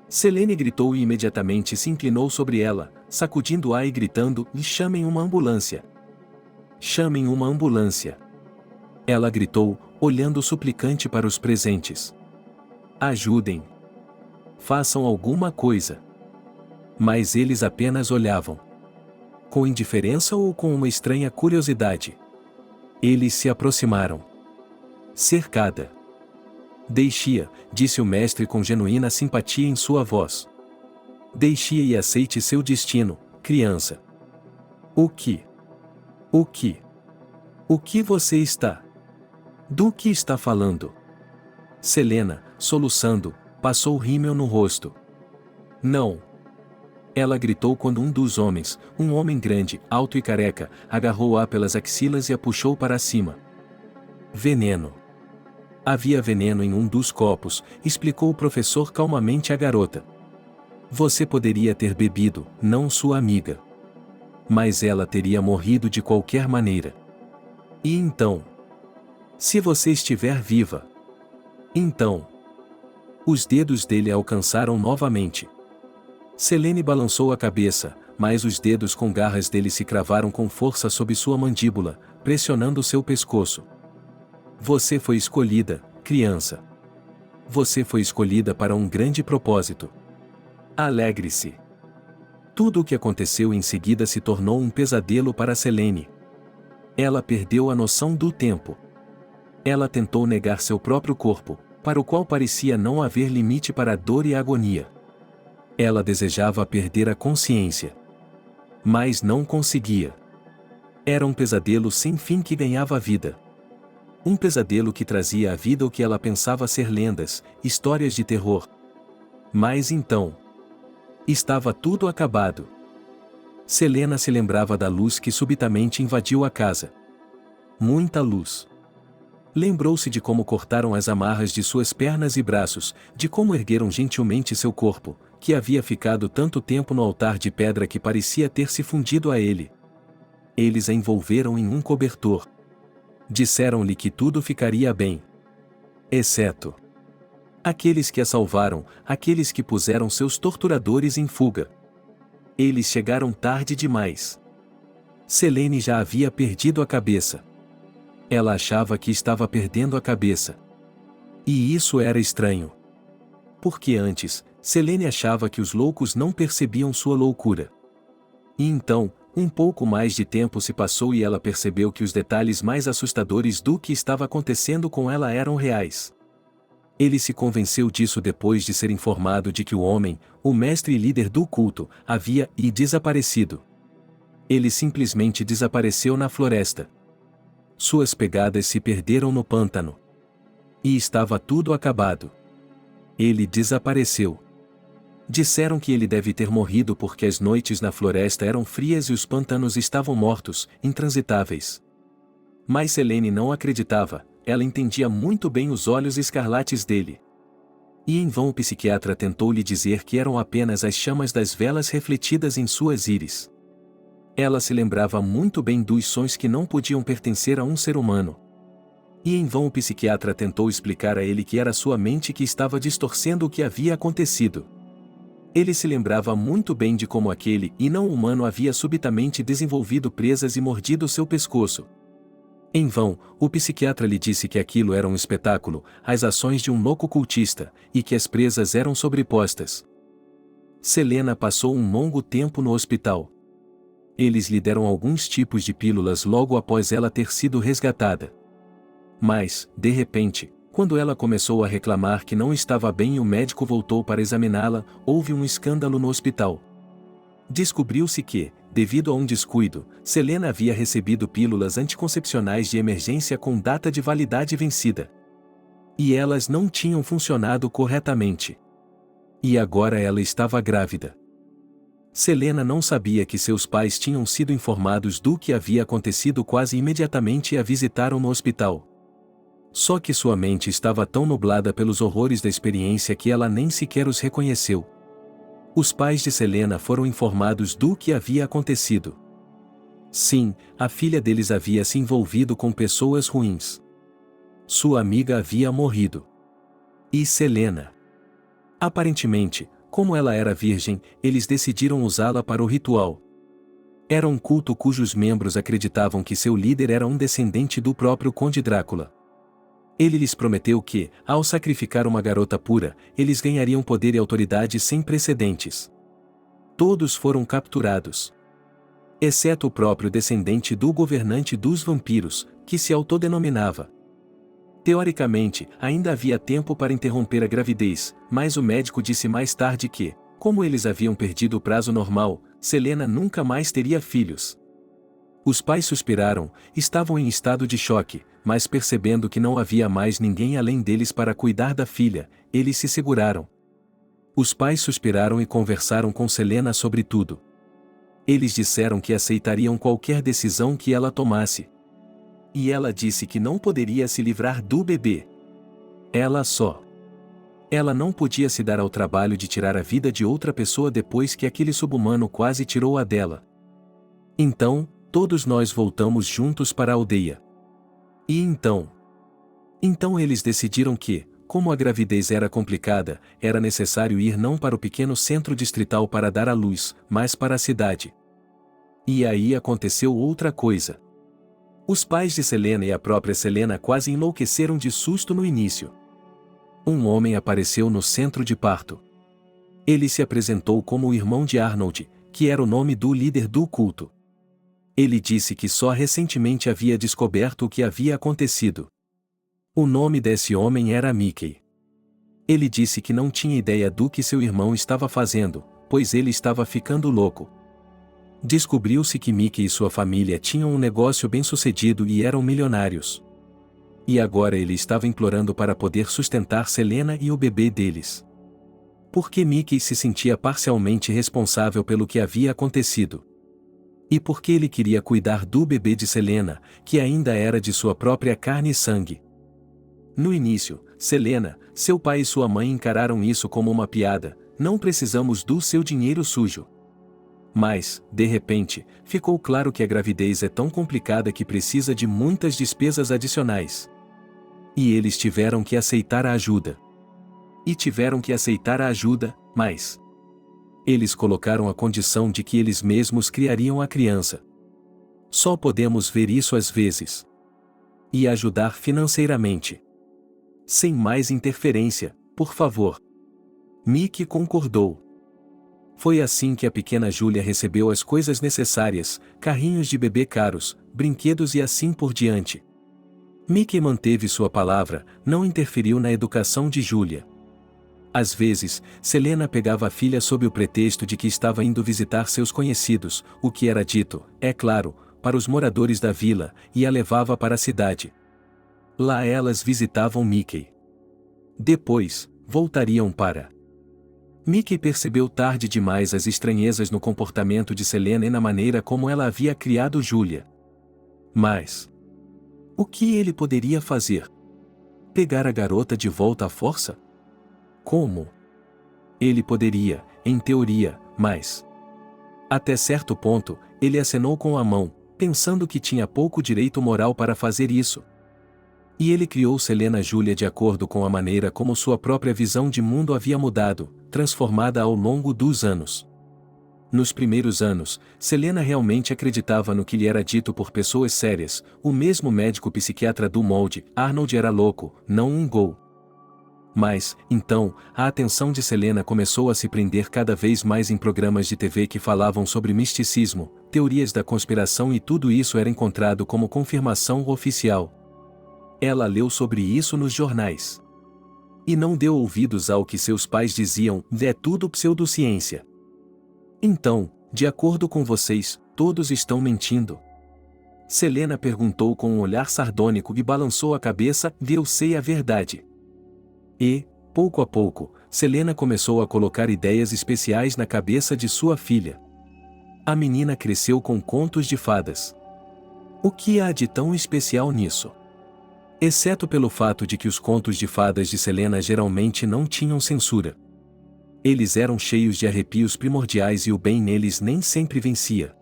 Selene gritou e imediatamente se inclinou sobre ela, sacudindo-a e gritando, chamem uma ambulância. Chamem uma ambulância. Ela gritou, olhando suplicante para os presentes. Ajudem. Façam alguma coisa. Mas eles apenas olhavam. Com indiferença ou com uma estranha curiosidade. Eles se aproximaram. Cercada. Deixe-a, disse o mestre com genuína simpatia em sua voz. Deixe-a e aceite seu destino, criança. O que? O que? O que você está? Do que está falando? Selena, soluçando, passou rímel no rosto. Não. Ela gritou quando um dos homens, um homem grande, alto e careca, agarrou-a pelas axilas e a puxou para cima. Veneno. Havia veneno em um dos copos, explicou o professor calmamente à garota. Você poderia ter bebido, não sua amiga. Mas ela teria morrido de qualquer maneira. E então? Se você estiver viva. Então. Os dedos dele alcançaram novamente. Selene balançou a cabeça, mas os dedos com garras dele se cravaram com força sob sua mandíbula, pressionando seu pescoço. Você foi escolhida, criança. Você foi escolhida para um grande propósito. Alegre-se. Tudo o que aconteceu em seguida se tornou um pesadelo para Selene. Ela perdeu a noção do tempo. Ela tentou negar seu próprio corpo, para o qual parecia não haver limite para a dor e a agonia. Ela desejava perder a consciência. Mas não conseguia. Era um pesadelo sem fim que ganhava vida. Um pesadelo que trazia à vida o que ela pensava ser lendas, histórias de terror. Mas então. Estava tudo acabado. Selena se lembrava da luz que subitamente invadiu a casa. Muita luz. Lembrou-se de como cortaram as amarras de suas pernas e braços, de como ergueram gentilmente seu corpo, que havia ficado tanto tempo no altar de pedra que parecia ter se fundido a ele. Eles a envolveram em um cobertor. Disseram-lhe que tudo ficaria bem. Exceto aqueles que a salvaram, aqueles que puseram seus torturadores em fuga. Eles chegaram tarde demais. Selene já havia perdido a cabeça. Ela achava que estava perdendo a cabeça. E isso era estranho. Porque antes, Selene achava que os loucos não percebiam sua loucura. E então, um pouco mais de tempo se passou e ela percebeu que os detalhes mais assustadores do que estava acontecendo com ela eram reais. Ele se convenceu disso depois de ser informado de que o homem, o mestre e líder do culto, havia desaparecido. Ele simplesmente desapareceu na floresta. Suas pegadas se perderam no pântano. E estava tudo acabado. Ele desapareceu. Disseram que ele deve ter morrido porque as noites na floresta eram frias e os pântanos estavam mortos, intransitáveis. Mas Selene não acreditava. Ela entendia muito bem os olhos escarlates dele. E em vão o psiquiatra tentou lhe dizer que eram apenas as chamas das velas refletidas em suas íris. Ela se lembrava muito bem dos sons que não podiam pertencer a um ser humano. E em vão o psiquiatra tentou explicar a ele que era sua mente que estava distorcendo o que havia acontecido. Ele se lembrava muito bem de como aquele e não humano havia subitamente desenvolvido presas e mordido seu pescoço. Em vão, o psiquiatra lhe disse que aquilo era um espetáculo, as ações de um louco cultista, e que as presas eram sobrepostas. Selena passou um longo tempo no hospital. Eles lhe deram alguns tipos de pílulas logo após ela ter sido resgatada. Mas, de repente, quando ela começou a reclamar que não estava bem e o médico voltou para examiná-la, houve um escândalo no hospital. Descobriu-se que, devido a um descuido, Selena havia recebido pílulas anticoncepcionais de emergência com data de validade vencida. E elas não tinham funcionado corretamente. E agora ela estava grávida. Selena não sabia que seus pais tinham sido informados do que havia acontecido quase imediatamente e a visitaram no hospital. Só que sua mente estava tão nublada pelos horrores da experiência que ela nem sequer os reconheceu. Os pais de Selena foram informados do que havia acontecido. Sim, a filha deles havia se envolvido com pessoas ruins. Sua amiga havia morrido. E Selena? Aparentemente, como ela era virgem, eles decidiram usá-la para o ritual. Era um culto cujos membros acreditavam que seu líder era um descendente do próprio Conde Drácula. Ele lhes prometeu que, ao sacrificar uma garota pura, eles ganhariam poder e autoridade sem precedentes. Todos foram capturados. Exceto o próprio descendente do governante dos vampiros, que se autodenominava. Teoricamente, ainda havia tempo para interromper a gravidez, mas o médico disse mais tarde que, como eles haviam perdido o prazo normal, Selena nunca mais teria filhos. Os pais suspiraram, estavam em estado de choque, mas percebendo que não havia mais ninguém além deles para cuidar da filha, eles se seguraram. Os pais suspiraram e conversaram com Selena sobre tudo. Eles disseram que aceitariam qualquer decisão que ela tomasse. E ela disse que não poderia se livrar do bebê. Ela só Ela não podia se dar ao trabalho de tirar a vida de outra pessoa depois que aquele subhumano quase tirou a dela. Então, todos nós voltamos juntos para a aldeia. E então? Então eles decidiram que, como a gravidez era complicada, era necessário ir não para o pequeno centro distrital para dar à luz, mas para a cidade. E aí aconteceu outra coisa. Os pais de Selena e a própria Selena quase enlouqueceram de susto no início. Um homem apareceu no centro de parto. Ele se apresentou como o irmão de Arnold, que era o nome do líder do culto. Ele disse que só recentemente havia descoberto o que havia acontecido. O nome desse homem era Mickey. Ele disse que não tinha ideia do que seu irmão estava fazendo, pois ele estava ficando louco. Descobriu-se que Mickey e sua família tinham um negócio bem-sucedido e eram milionários. E agora ele estava implorando para poder sustentar Selena e o bebê deles. Porque Mickey se sentia parcialmente responsável pelo que havia acontecido. E porque ele queria cuidar do bebê de Selena, que ainda era de sua própria carne e sangue. No início, Selena, seu pai e sua mãe encararam isso como uma piada: não precisamos do seu dinheiro sujo. Mas, de repente, ficou claro que a gravidez é tão complicada que precisa de muitas despesas adicionais. E eles tiveram que aceitar a ajuda. E tiveram que aceitar a ajuda, mas eles colocaram a condição de que eles mesmos criariam a criança. Só podemos ver isso às vezes. E ajudar financeiramente. Sem mais interferência, por favor. Mickey concordou. Foi assim que a pequena Júlia recebeu as coisas necessárias, carrinhos de bebê caros, brinquedos e assim por diante. Mickey manteve sua palavra, não interferiu na educação de Júlia. Às vezes, Selena pegava a filha sob o pretexto de que estava indo visitar seus conhecidos, o que era dito, é claro, para os moradores da vila, e a levava para a cidade. Lá elas visitavam Mickey. Depois, voltariam para. Mickey percebeu tarde demais as estranhezas no comportamento de Selena e na maneira como ela havia criado Júlia. Mas o que ele poderia fazer? Pegar a garota de volta à força? Como? Ele poderia, em teoria, mas até certo ponto, ele acenou com a mão, pensando que tinha pouco direito moral para fazer isso. E ele criou Selena Júlia de acordo com a maneira como sua própria visão de mundo havia mudado, transformada ao longo dos anos. Nos primeiros anos, Selena realmente acreditava no que lhe era dito por pessoas sérias, o mesmo médico psiquiatra do molde, Arnold era louco, não um gol. Mas, então, a atenção de Selena começou a se prender cada vez mais em programas de TV que falavam sobre misticismo, teorias da conspiração e tudo isso era encontrado como confirmação oficial. Ela leu sobre isso nos jornais. E não deu ouvidos ao que seus pais diziam: é tudo pseudociência. Então, de acordo com vocês, todos estão mentindo? Selena perguntou com um olhar sardônico e balançou a cabeça: eu sei a verdade. E, pouco a pouco, Selena começou a colocar ideias especiais na cabeça de sua filha. A menina cresceu com contos de fadas. O que há de tão especial nisso? Exceto pelo fato de que os contos de fadas de Selena geralmente não tinham censura. Eles eram cheios de arrepios primordiais e o bem neles nem sempre vencia.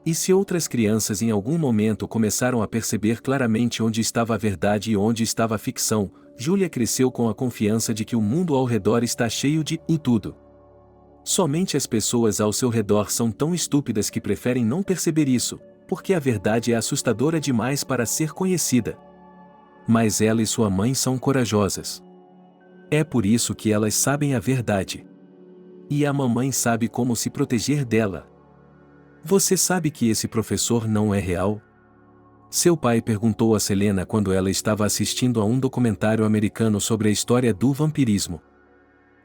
E se outras crianças em algum momento começaram a perceber claramente onde estava a verdade e onde estava a ficção, Júlia cresceu com a confiança de que o mundo ao redor está cheio de tudo. Somente as pessoas ao seu redor são tão estúpidas que preferem não perceber isso, porque a verdade é assustadora demais para ser conhecida. Mas ela e sua mãe são corajosas. É por isso que elas sabem a verdade. E a mamãe sabe como se proteger dela. Você sabe que esse professor não é real? Seu pai perguntou a Selena quando ela estava assistindo a um documentário americano sobre a história do vampirismo.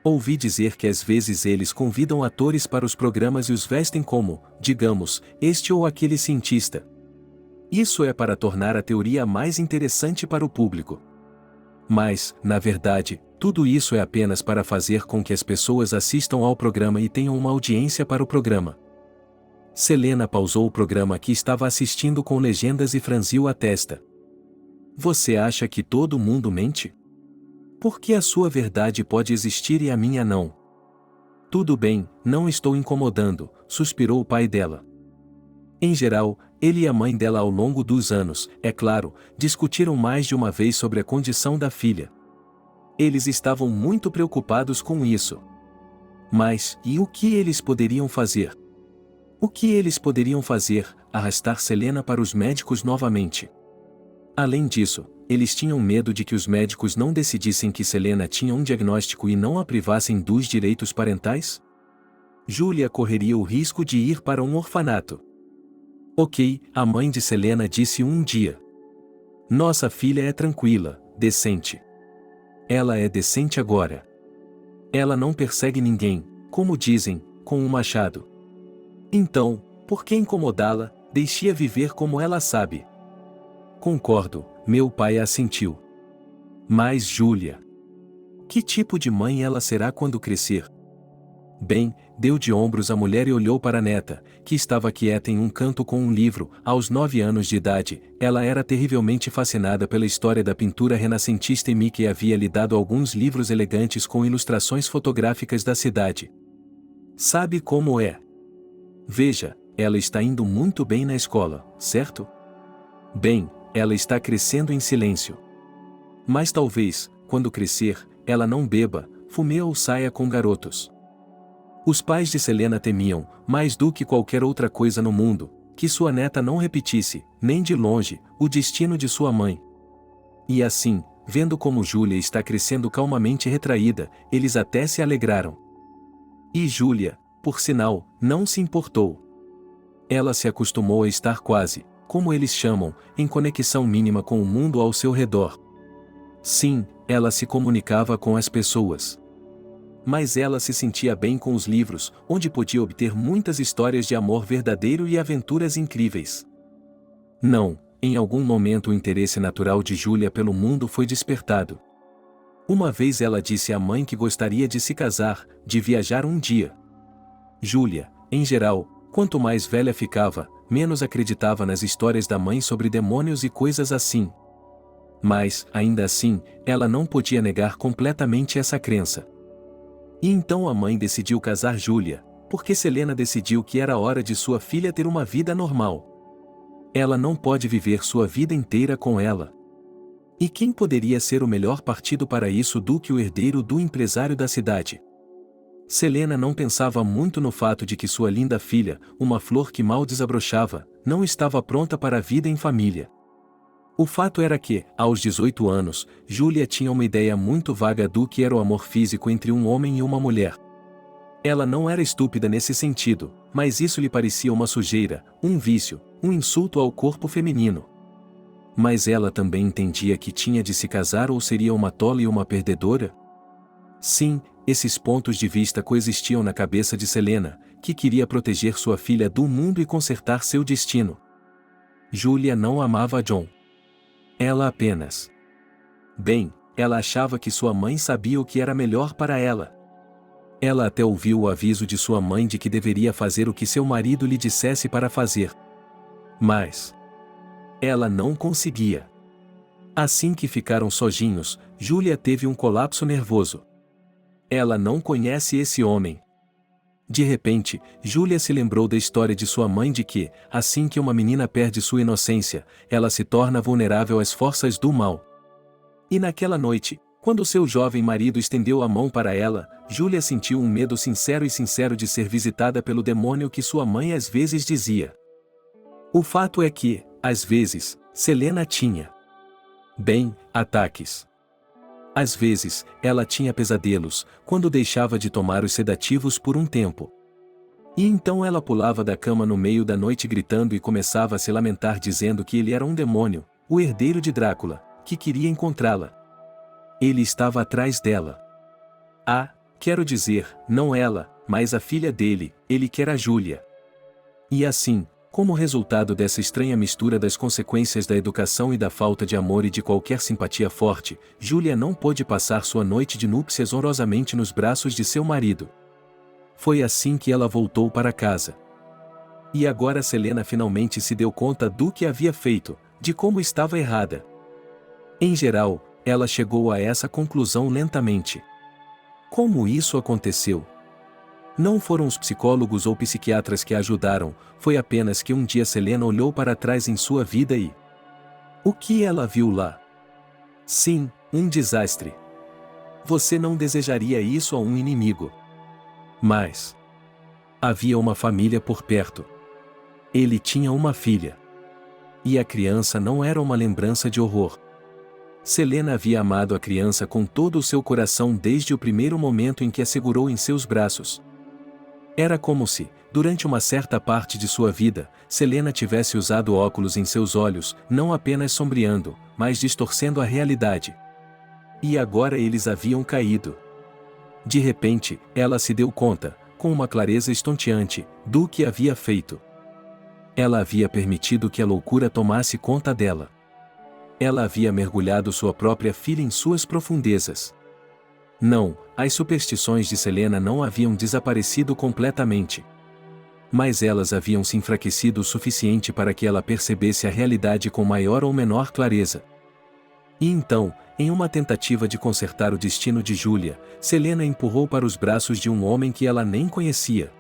Ouvi dizer que às vezes eles convidam atores para os programas e os vestem como, digamos, este ou aquele cientista. Isso é para tornar a teoria mais interessante para o público. Mas, na verdade, tudo isso é apenas para fazer com que as pessoas assistam ao programa e tenham uma audiência para o programa. Selena pausou o programa que estava assistindo com legendas e franziu a testa. Você acha que todo mundo mente? Por que a sua verdade pode existir e a minha não? Tudo bem, não estou incomodando, suspirou o pai dela. Em geral, ele e a mãe dela ao longo dos anos, é claro, discutiram mais de uma vez sobre a condição da filha. Eles estavam muito preocupados com isso. Mas, e o que eles poderiam fazer? O que eles poderiam fazer? Arrastar Selena para os médicos novamente. Além disso, eles tinham medo de que os médicos não decidissem que Selena tinha um diagnóstico e não a privassem dos direitos parentais? Julia correria o risco de ir para um orfanato. Ok, a mãe de Selena disse um dia. Nossa filha é tranquila, decente. Ela é decente agora. Ela não persegue ninguém, como dizem, com um machado. Então, por que incomodá-la? Deixe-a viver como ela sabe. Concordo, meu pai assentiu. Mas Julia, que tipo de mãe ela será quando crescer? Bem, deu de ombros a mulher e olhou para a neta, que estava quieta em um canto com um livro. Aos 9 anos de idade, ela era terrivelmente fascinada pela história da pintura renascentista e Mickey havia lhe dado alguns livros elegantes com ilustrações fotográficas da cidade. Sabe como é? Veja, ela está indo muito bem na escola, certo? Bem, ela está crescendo em silêncio. Mas talvez, quando crescer, ela não beba, fume ou saia com garotos. Os pais de Selena temiam, mais do que qualquer outra coisa no mundo, que sua neta não repetisse, nem de longe, o destino de sua mãe. E assim, vendo como Julia está crescendo calmamente retraída, eles até se alegraram. E Julia, por sinal, não se importou. Ela se acostumou a estar quase, como eles chamam, em conexão mínima com o mundo ao seu redor. Sim, ela se comunicava com as pessoas. Mas ela se sentia bem com os livros, onde podia obter muitas histórias de amor verdadeiro e aventuras incríveis. Não, em algum momento o interesse natural de Julia pelo mundo foi despertado. Uma vez ela disse à mãe que gostaria de se casar, de viajar um dia. Julia, em geral, quanto mais velha ficava, menos acreditava nas histórias da mãe sobre demônios e coisas assim. Mas, ainda assim, ela não podia negar completamente essa crença. E então a mãe decidiu casar Julia, porque Selena decidiu que era hora de sua filha ter uma vida normal. Ela não pode viver sua vida inteira com ela. E quem poderia ser o melhor partido para isso do que o herdeiro do empresário da cidade? Selena não pensava muito no fato de que sua linda filha, uma flor que mal desabrochava, não estava pronta para a vida em família. O fato era que, aos 18 anos, Julia tinha uma ideia muito vaga do que era o amor físico entre um homem e uma mulher. Ela não era estúpida nesse sentido, mas isso lhe parecia uma sujeira, um vício, um insulto ao corpo feminino. Mas ela também entendia que tinha de se casar ou seria uma tola e uma perdedora? Sim, esses pontos de vista coexistiam na cabeça de Selena, que queria proteger sua filha do mundo e consertar seu destino. Julia não amava John. Ela apenas. Bem, ela achava que sua mãe sabia o que era melhor para ela. Ela até ouviu o aviso de sua mãe de que deveria fazer o que seu marido lhe dissesse para fazer. Mas ela não conseguia. Assim que ficaram sozinhos, Julia teve um colapso nervoso. Ela não conhece esse homem. De repente, Julia se lembrou da história de sua mãe de que, assim que uma menina perde sua inocência, ela se torna vulnerável às forças do mal. E naquela noite, quando seu jovem marido estendeu a mão para ela, Julia sentiu um medo sincero de ser visitada pelo demônio que sua mãe às vezes dizia. O fato é que, às vezes, Selena tinha. Bem, ataques. Às vezes, ela tinha pesadelos, quando deixava de tomar os sedativos por um tempo. E então ela pulava da cama no meio da noite gritando e começava a se lamentar dizendo que ele era um demônio, o herdeiro de Drácula, que queria encontrá-la. Ele estava atrás dela. Ah, quero dizer, não ela, mas a filha dele, ele quer a Julia. E assim, como resultado dessa estranha mistura das consequências da educação e da falta de amor e de qualquer simpatia forte, Julia não pôde passar sua noite de núpcias honrosamente nos braços de seu marido. Foi assim que ela voltou para casa. E agora Selena finalmente se deu conta do que havia feito, de como estava errada. Em geral, ela chegou a essa conclusão lentamente. Como isso aconteceu? Não foram os psicólogos ou psiquiatras que a ajudaram, foi apenas que um dia Selena olhou para trás em sua vida e... O que ela viu lá? Sim, um desastre. Você não desejaria isso a um inimigo. Mas... havia uma família por perto. Ele tinha uma filha. E a criança não era uma lembrança de horror. Selena havia amado a criança com todo o seu coração desde o primeiro momento em que a segurou em seus braços. Era como se, durante uma certa parte de sua vida, Selena tivesse usado óculos em seus olhos, não apenas sombreando, mas distorcendo a realidade. E agora eles haviam caído. De repente, ela se deu conta, com uma clareza estonteante, do que havia feito. Ela havia permitido que a loucura tomasse conta dela. Ela havia mergulhado sua própria filha em suas profundezas. Não, as superstições de Selena não haviam desaparecido completamente. Mas elas haviam se enfraquecido o suficiente para que ela percebesse a realidade com maior ou menor clareza. E então, em uma tentativa de consertar o destino de Julia, Selena empurrou para os braços de um homem que ela nem conhecia.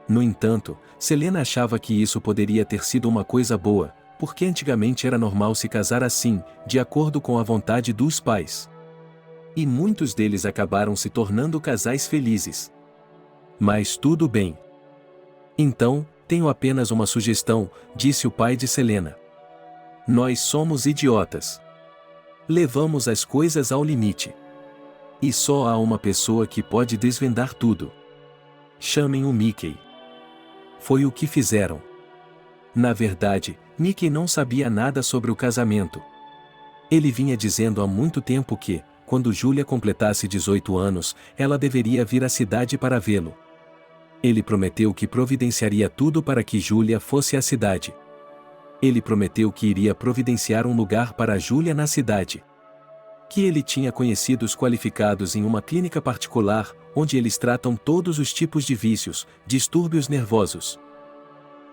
No entanto, Selena achava que isso poderia ter sido uma coisa boa, porque antigamente era normal se casar assim, de acordo com a vontade dos pais. E muitos deles acabaram se tornando casais felizes. Mas tudo bem. Então, tenho apenas uma sugestão, disse o pai de Selena. Nós somos idiotas. Levamos as coisas ao limite. E só há uma pessoa que pode desvendar tudo. Chamem o Mickey. Foi o que fizeram. Na verdade, Mickey não sabia nada sobre o casamento. Ele vinha dizendo há muito tempo que, quando Julia completasse 18 anos, ela deveria vir à cidade para vê-lo. Ele prometeu que providenciaria tudo para que Julia fosse à cidade. Ele prometeu que iria providenciar um lugar para Julia na cidade. Que ele tinha conhecidos qualificados em uma clínica particular, onde eles tratam todos os tipos de vícios, distúrbios nervosos.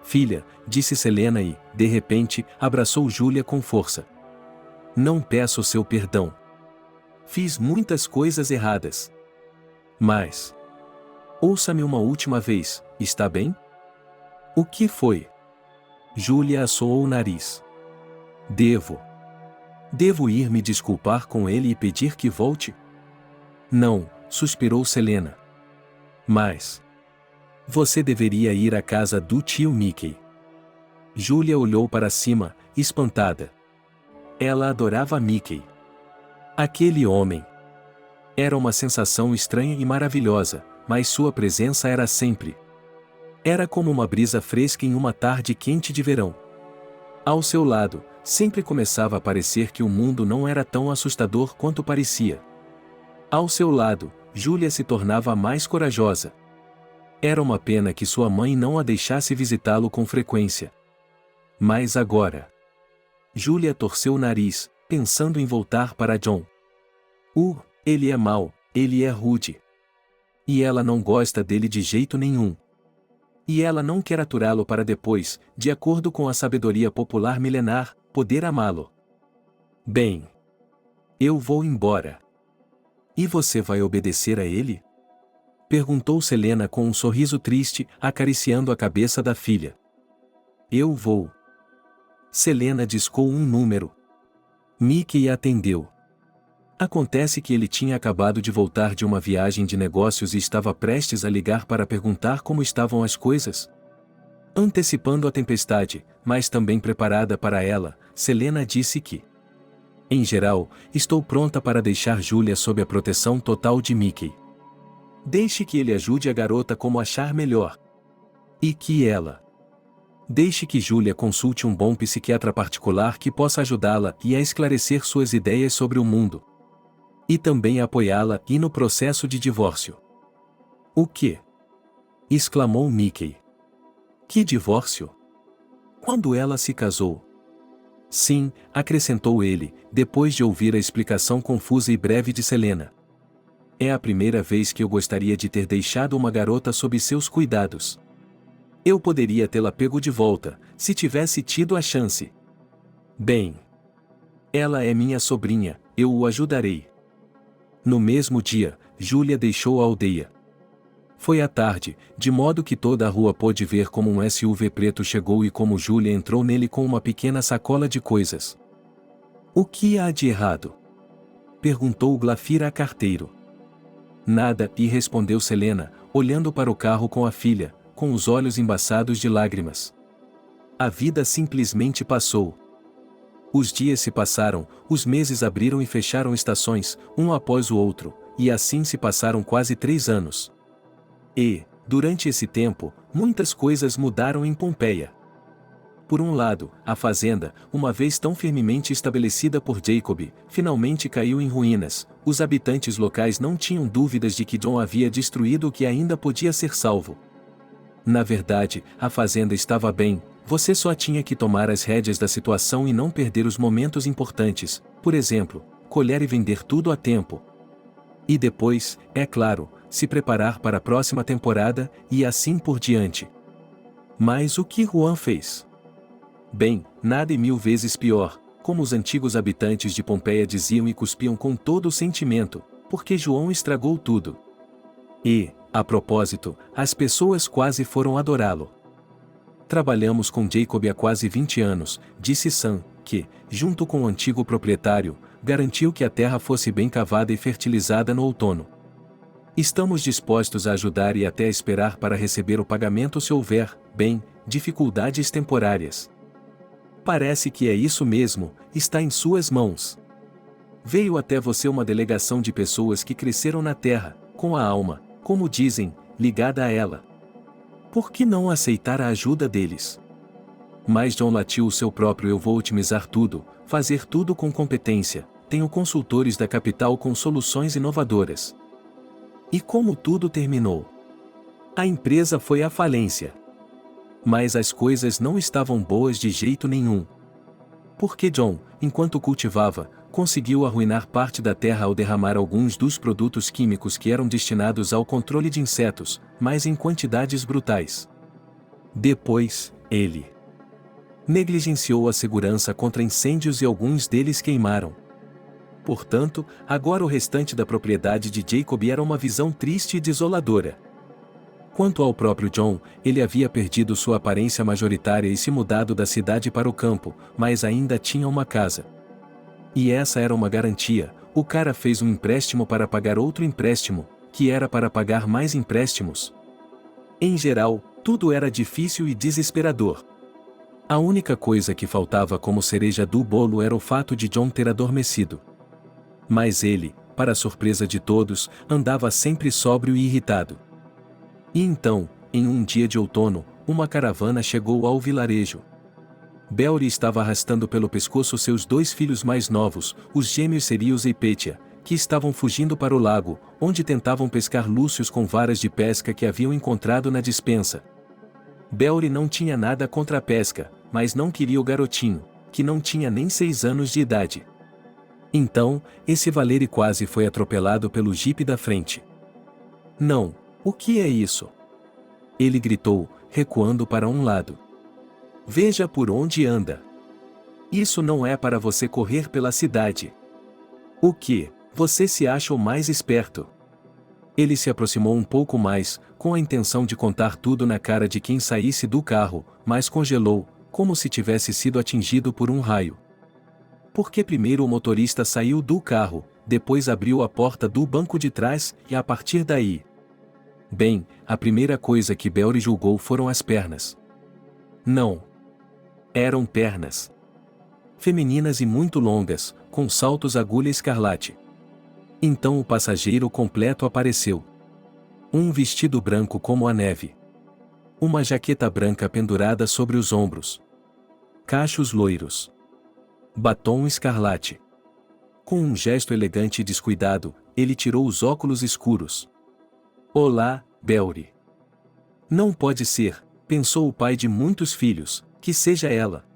Filha, disse Selena e, de repente, abraçou Julia com força. Não peço seu perdão. Fiz muitas coisas erradas. Mas... ouça-me uma última vez, está bem? O que foi? Julia assoou o nariz. Devo ir me desculpar com ele e pedir que volte? Não, suspirou Selena. Mas... você deveria ir à casa do tio Mickey. Julia olhou para cima, espantada. Ela adorava Mickey. Aquele homem. Era uma sensação estranha e maravilhosa, mas sua presença era sempre. Era como uma brisa fresca em uma tarde quente de verão. Ao seu lado, sempre começava a parecer que o mundo não era tão assustador quanto parecia. Ao seu lado, Julia se tornava mais corajosa. Era uma pena que sua mãe não a deixasse visitá-lo com frequência. Mas agora... Julia torceu o nariz, pensando em voltar para John. Ele é mau, ele é rude. E ela não gosta dele de jeito nenhum. E ela não quer aturá-lo para depois, de acordo com a sabedoria popular milenar, poder amá-lo. Bem, eu vou embora. E você vai obedecer a ele? Perguntou Selena com um sorriso triste, acariciando a cabeça da filha. Eu vou. Selena discou um número. Mickey atendeu. Acontece que ele tinha acabado de voltar de uma viagem de negócios e estava prestes a ligar para perguntar como estavam as coisas. Antecipando a tempestade, mas também preparada para ela, Selena disse que... em geral, estou pronta para deixar Julia sob a proteção total de Mickey. Deixe que ele ajude a garota como achar melhor. E que ela... deixe que Julia consulte um bom psiquiatra particular que possa ajudá-la e a esclarecer suas ideias sobre o mundo. E também apoiá-la e no processo de divórcio. O quê? Exclamou Mickey. Que divórcio? Quando ela se casou? Sim, acrescentou ele, depois de ouvir a explicação confusa e breve de Selena. É a primeira vez que eu gostaria de ter deixado uma garota sob seus cuidados. Eu poderia tê-la pego de volta, se tivesse tido a chance. Bem... ela é minha sobrinha, eu o ajudarei. No mesmo dia, Júlia deixou a aldeia. Foi à tarde, de modo que toda a rua pôde ver como um SUV preto chegou e como Júlia entrou nele com uma pequena sacola de coisas. O que há de errado? Perguntou Glafira a carteiro. Nada, e respondeu Selena, olhando para o carro com a filha, com os olhos embaçados de lágrimas. A vida simplesmente passou. Os dias se passaram, os meses abriram e fecharam estações, um após o outro, e assim se passaram quase 3 anos. E, durante esse tempo, muitas coisas mudaram em Pompeia. Por um lado, a fazenda, uma vez tão firmemente estabelecida por Jacob, finalmente caiu em ruínas. Os habitantes locais não tinham dúvidas de que John havia destruído o que ainda podia ser salvo. Na verdade, a fazenda estava bem, você só tinha que tomar as rédeas da situação e não perder os momentos importantes, por exemplo, colher e vender tudo a tempo. E depois, é claro, se preparar para a próxima temporada, e assim por diante. Mas o que Juan fez? Bem, nada e 1000 vezes pior, como os antigos habitantes de Pompeia diziam e cuspiam com todo o sentimento, porque João estragou tudo. E, a propósito, as pessoas quase foram adorá-lo. Trabalhamos com Jacob há quase 20 anos, disse Sam, que, junto com o antigo proprietário, garantiu que a terra fosse bem cavada e fertilizada no outono. Estamos dispostos a ajudar e até a esperar para receber o pagamento se houver, bem, dificuldades temporárias. Parece que é isso mesmo, está em suas mãos. Veio até você uma delegação de pessoas que cresceram na terra, com a alma, como dizem, ligada a ela. Por que não aceitar a ajuda deles? Mas John latiu o seu próprio eu vou otimizar tudo, fazer tudo com competência, tenho consultores da capital com soluções inovadoras. E como tudo terminou? A empresa foi à falência. Mas as coisas não estavam boas de jeito nenhum. Porque John, enquanto cultivava, conseguiu arruinar parte da terra ao derramar alguns dos produtos químicos que eram destinados ao controle de insetos, mas em quantidades brutais. Depois, ele negligenciou a segurança contra incêndios e alguns deles queimaram. Portanto, agora o restante da propriedade de Jacob era uma visão triste e desoladora. Quanto ao próprio John, ele havia perdido sua aparência majoritária e se mudado da cidade para o campo, mas ainda tinha uma casa. E essa era uma garantia, o cara fez um empréstimo para pagar outro empréstimo, que era para pagar mais empréstimos. Em geral, tudo era difícil e desesperador. A única coisa que faltava como cereja do bolo era o fato de John ter adormecido. Mas ele, para a surpresa de todos, andava sempre sóbrio e irritado. E então, em um dia de outono, uma caravana chegou ao vilarejo. Belry estava arrastando pelo pescoço seus 2 filhos mais novos, os gêmeos Serius e Pétia, que estavam fugindo para o lago, onde tentavam pescar lúcios com varas de pesca que haviam encontrado na despensa. Belry não tinha nada contra a pesca, mas não queria o garotinho, que não tinha nem 6 anos de idade. Então, esse Valeri quase foi atropelado pelo jipe da frente. Não! O que é isso? Ele gritou, recuando para um lado. Veja por onde anda. Isso não é para você correr pela cidade. O que? Você se acha o mais esperto? Ele se aproximou um pouco mais, com a intenção de contar tudo na cara de quem saísse do carro, mas congelou, como se tivesse sido atingido por um raio. Porque primeiro o motorista saiu do carro, depois abriu a porta do banco de trás e a partir daí... Bem, a primeira coisa que Belry julgou foram as pernas. Não. Eram pernas. Femininas e muito longas, com saltos agulha escarlate. Então o passageiro completo apareceu. Um vestido branco como a neve. Uma jaqueta branca pendurada sobre os ombros. Cachos loiros. Batom escarlate. Com um gesto elegante e descuidado, ele tirou os óculos escuros. Olá, Belry. Não pode ser, pensou o pai de muitos filhos, que seja ela.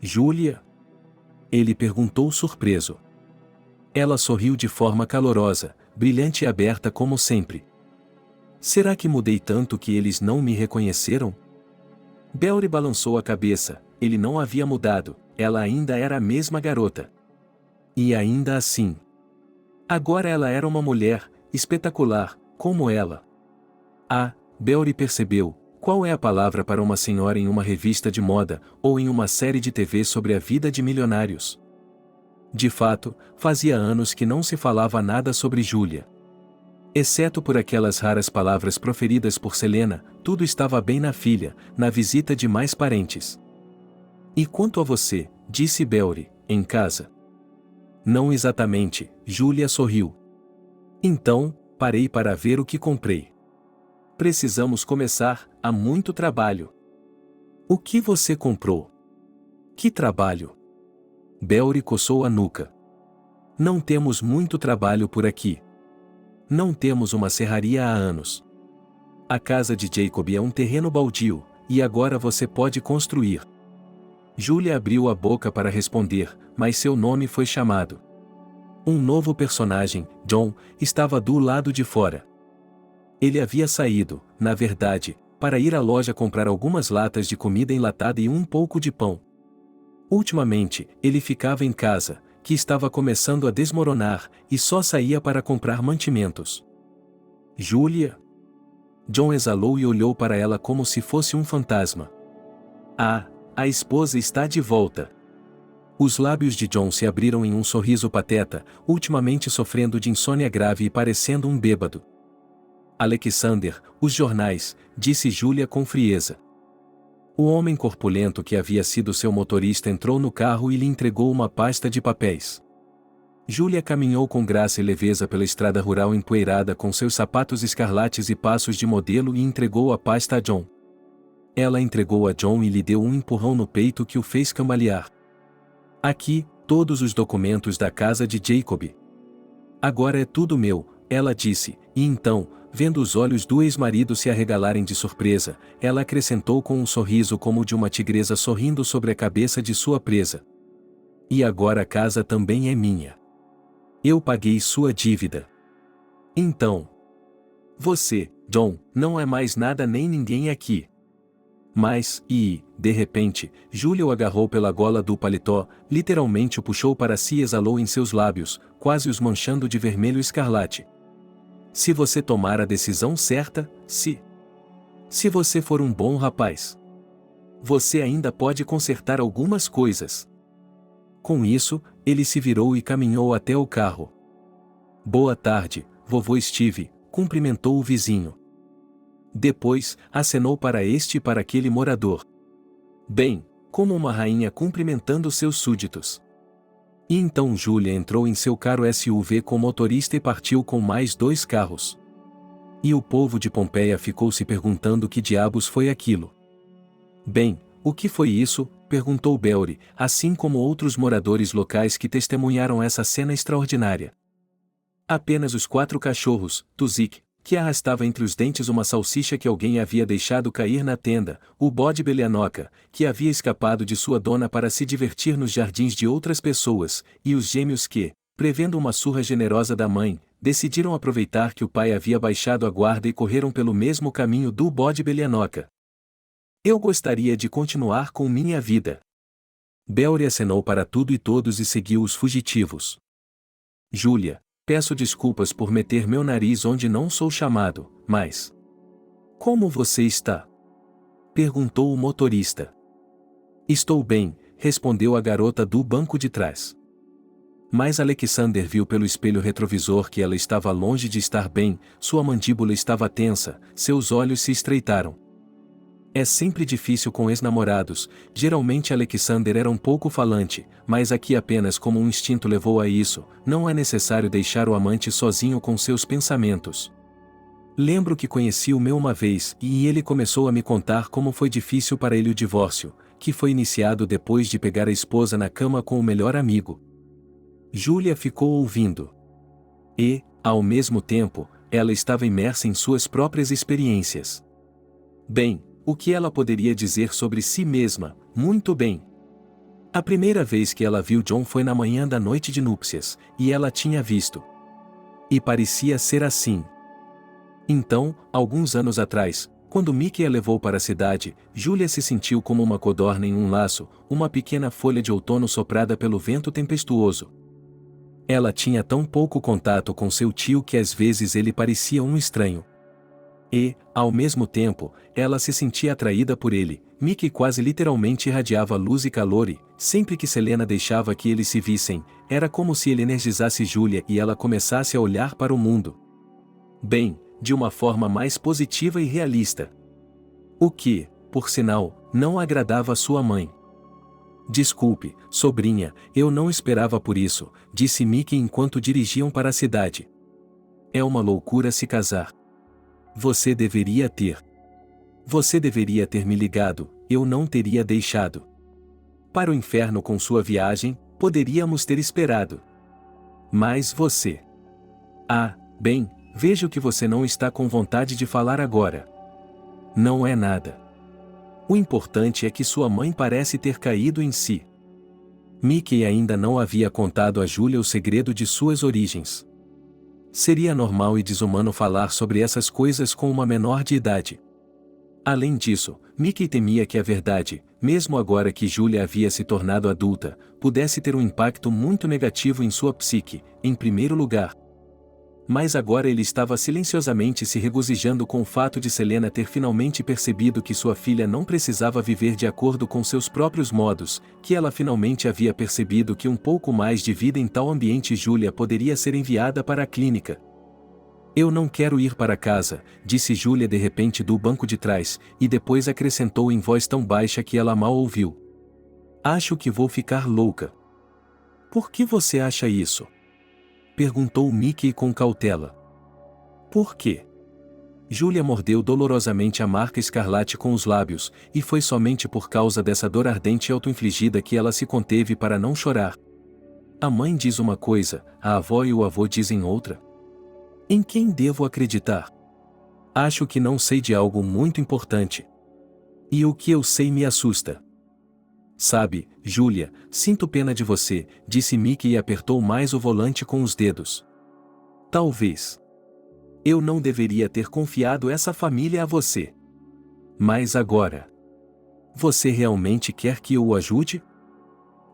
Júlia? Ele perguntou surpreso. Ela sorriu de forma calorosa, brilhante e aberta como sempre. Será que mudei tanto que eles não me reconheceram? Belry balançou a cabeça, ele não havia mudado, ela ainda era a mesma garota. E ainda assim. Agora ela era uma mulher, espetacular, como ela. Beori percebeu, qual é a palavra para uma senhora em uma revista de moda, ou em uma série de TV sobre a vida de milionários. De fato, fazia anos que não se falava nada sobre Júlia. Exceto por aquelas raras palavras proferidas por Selena, tudo estava bem na filha, na visita de mais parentes. E quanto a você, disse Beori, em casa? Não exatamente, Júlia sorriu. Então, parei para ver o que comprei. Precisamos começar, há muito trabalho. O que você comprou? Que trabalho? Beori coçou a nuca. Não temos muito trabalho por aqui. Não temos uma serraria há anos. A casa de Jacob é um terreno baldio, e agora você pode construir. Júlia abriu a boca para responder, mas seu nome foi chamado. Um novo personagem, John, estava do lado de fora. Ele havia saído, na verdade, para ir à loja comprar algumas latas de comida enlatada e um pouco de pão. Ultimamente, ele ficava em casa, que estava começando a desmoronar, e só saía para comprar mantimentos. Júlia? John exalou e olhou para ela como se fosse um fantasma. A esposa está de volta. Os lábios de John se abriram em um sorriso pateta, ultimamente sofrendo de insônia grave e parecendo um bêbado. Alexander, os jornais, disse Júlia com frieza. O homem corpulento que havia sido seu motorista entrou no carro e lhe entregou uma pasta de papéis. Júlia caminhou com graça e leveza pela estrada rural empoeirada com seus sapatos escarlates e passos de modelo e entregou a pasta a John. Ela entregou a John e lhe deu um empurrão no peito que o fez cambalear. Aqui, todos os documentos da casa de Jacob. Agora é tudo meu, ela disse, e então, vendo os olhos do ex-marido se arregalarem de surpresa, ela acrescentou com um sorriso como o de uma tigresa sorrindo sobre a cabeça de sua presa. E agora a casa também é minha. Eu paguei sua dívida. Então, você, John, não é mais nada nem ninguém aqui. Mas, de repente, Júlia o agarrou pela gola do paletó, literalmente o puxou para si e exalou em seus lábios, quase os manchando de vermelho escarlate. Se você tomar a decisão certa, se você for um bom rapaz, você ainda pode consertar algumas coisas. Com isso, ele se virou e caminhou até o carro. Boa tarde, vovô Steve, cumprimentou o vizinho. Depois, acenou para este e para aquele morador. Bem, como uma rainha cumprimentando seus súditos. E então Júlia entrou em seu caro SUV com motorista e partiu com mais 2 carros. E o povo de Pompeia ficou se perguntando que diabos foi aquilo. Bem, o que foi isso? Perguntou Beori, assim como outros moradores locais que testemunharam essa cena extraordinária. Apenas os 4 cachorros, Tuzik, que arrastava entre os dentes uma salsicha que alguém havia deixado cair na tenda, o bode Belianoca, que havia escapado de sua dona para se divertir nos jardins de outras pessoas, e os gêmeos que, prevendo uma surra generosa da mãe, decidiram aproveitar que o pai havia baixado a guarda e correram pelo mesmo caminho do bode Belianoca. Eu gostaria de continuar com minha vida. Beori acenou para tudo e todos e seguiu os fugitivos. Júlia. Peço desculpas por meter meu nariz onde não sou chamado, mas... Como você está? Perguntou o motorista. Estou bem, respondeu a garota do banco de trás. Mas Alexander viu pelo espelho retrovisor que ela estava longe de estar bem, sua mandíbula estava tensa, seus olhos se estreitaram. É sempre difícil com ex-namorados, geralmente Alexander era um pouco falante, mas aqui apenas como um instinto levou a isso, não é necessário deixar o amante sozinho com seus pensamentos. Lembro que conheci o meu uma vez, e ele começou a me contar como foi difícil para ele o divórcio, que foi iniciado depois de pegar a esposa na cama com o melhor amigo. Júlia ficou ouvindo. E, ao mesmo tempo, ela estava imersa em suas próprias experiências. Bem, o que ela poderia dizer sobre si mesma? Muito bem. A primeira vez que ela viu John foi na manhã da noite de núpcias, e ela tinha visto. E parecia ser assim. Então, alguns anos atrás, quando Mickey a levou para a cidade, Júlia se sentiu como uma codorna em um laço, uma pequena folha de outono soprada pelo vento tempestuoso. Ela tinha tão pouco contato com seu tio que às vezes ele parecia um estranho. E, ao mesmo tempo, ela se sentia atraída por ele. Mickey quase literalmente irradiava luz e calor e, sempre que Selena deixava que eles se vissem, era como se ele energizasse Julia e ela começasse a olhar para o mundo. Bem, de uma forma mais positiva e realista. O que, por sinal, não agradava a sua mãe. Desculpe, sobrinha, eu não esperava por isso, disse Mickey enquanto dirigiam para a cidade. É uma loucura se casar. Você deveria ter. Você deveria ter me ligado, eu não teria deixado. Para o inferno com sua viagem, poderíamos ter esperado. Mas você. Ah, bem, vejo que você não está com vontade de falar agora. Não é nada. O importante é que sua mãe parece ter caído em si. Mickey ainda não havia contado a Julia o segredo de suas origens. Seria normal e desumano falar sobre essas coisas com uma menor de idade. Além disso, Mickey temia que a verdade, mesmo agora que Julia havia se tornado adulta, pudesse ter um impacto muito negativo em sua psique, em primeiro lugar. Mas agora ele estava silenciosamente se regozijando com o fato de Selena ter finalmente percebido que sua filha não precisava viver de acordo com seus próprios modos, que ela finalmente havia percebido que um pouco mais de vida em tal ambiente Julia poderia ser enviada para a clínica. Eu não quero ir para casa, disse Julia de repente do banco de trás, e depois acrescentou em voz tão baixa que ela mal ouviu. Acho que vou ficar louca. Por que você acha isso? Perguntou Mickey com cautela. Por quê? Julia mordeu dolorosamente a marca escarlate com os lábios, e foi somente por causa dessa dor ardente e auto-infligida que ela se conteve para não chorar. A mãe diz uma coisa, a avó e o avô dizem outra. Em quem devo acreditar? Acho que não sei de algo muito importante. E o que eu sei me assusta. Sabe, Julia, sinto pena de você, disse Mickey e apertou mais o volante com os dedos. Talvez. Eu não deveria ter confiado essa família a você. Mas agora. Você realmente quer que eu o ajude?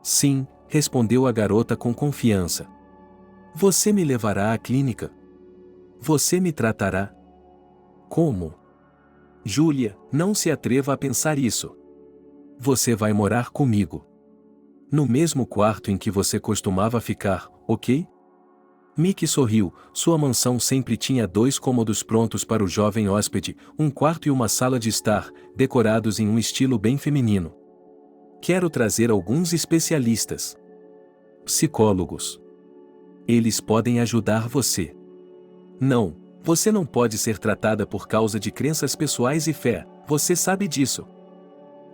Sim, respondeu a garota com confiança. Você me levará à clínica? Você me tratará? Como? Julia, não se atreva a pensar isso. Você vai morar comigo. No mesmo quarto em que você costumava ficar, ok? Mickey sorriu, sua mansão sempre tinha 2 cômodos prontos para o jovem hóspede, um quarto e uma sala de estar, decorados em um estilo bem feminino. Quero trazer alguns especialistas. Psicólogos. Eles podem ajudar você. Não, você não pode ser tratada por causa de crenças pessoais e fé, você sabe disso.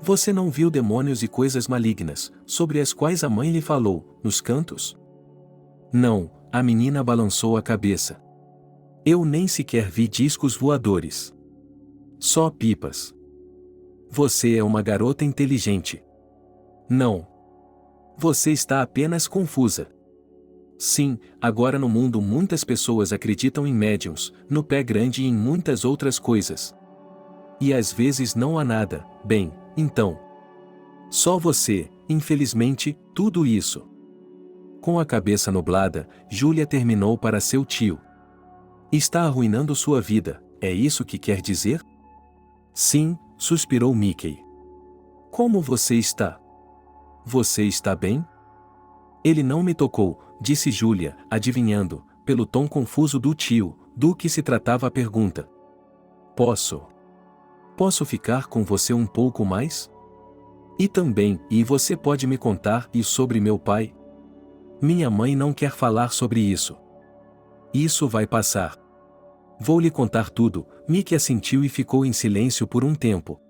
Você não viu demônios e coisas malignas, sobre as quais a mãe lhe falou, nos cantos? Não, a menina balançou a cabeça. Eu nem sequer vi discos voadores. Só pipas. Você é uma garota inteligente. Não. Você está apenas confusa. Sim, agora no mundo muitas pessoas acreditam em médiums, no pé grande e em muitas outras coisas. E às vezes não há nada, bem, então. Só você, infelizmente, tudo isso. Com a cabeça nublada, Julia terminou para seu tio. Está arruinando sua vida, é isso que quer dizer? Sim, suspirou Mickey. Como você está? Você está bem? Ele não me tocou, disse Julia, adivinhando, pelo tom confuso do tio, do que se tratava a pergunta. Posso ficar com você um pouco mais? E também, e você pode me contar e sobre meu pai? Minha mãe não quer falar sobre isso. Isso vai passar. Vou lhe contar tudo, Mickey assentiu e ficou em silêncio por um tempo.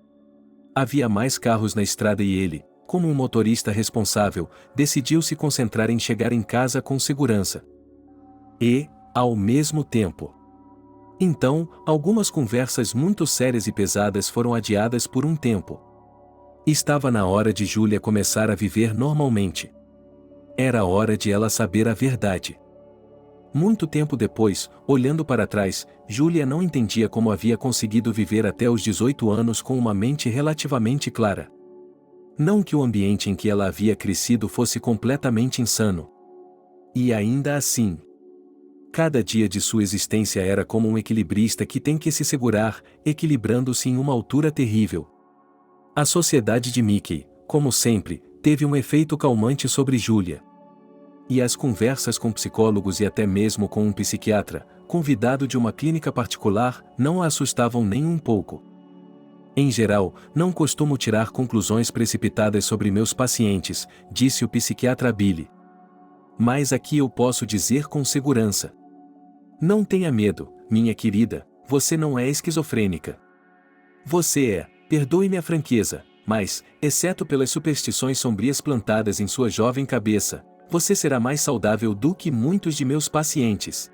Havia mais carros na estrada e ele, como um motorista responsável, decidiu se concentrar em chegar em casa com segurança. E, ao mesmo tempo. Então, algumas conversas muito sérias e pesadas foram adiadas por um tempo. Estava na hora de Julia começar a viver normalmente. Era hora de ela saber a verdade. Muito tempo depois, olhando para trás, Julia não entendia como havia conseguido viver até os 18 anos com uma mente relativamente clara. Não que o ambiente em que ela havia crescido fosse completamente insano. E ainda assim, cada dia de sua existência era como um equilibrista que tem que se segurar, equilibrando-se em uma altura terrível. A sociedade de Mickey, como sempre, teve um efeito calmante sobre Julia. E as conversas com psicólogos e até mesmo com um psiquiatra, convidado de uma clínica particular, não a assustavam nem um pouco. Em geral, não costumo tirar conclusões precipitadas sobre meus pacientes, disse o psiquiatra Billy. Mas aqui eu posso dizer com segurança. Não tenha medo, minha querida, você não é esquizofrênica. Você é, perdoe-me a franqueza, mas, exceto pelas superstições sombrias plantadas em sua jovem cabeça, você será mais saudável do que muitos de meus pacientes.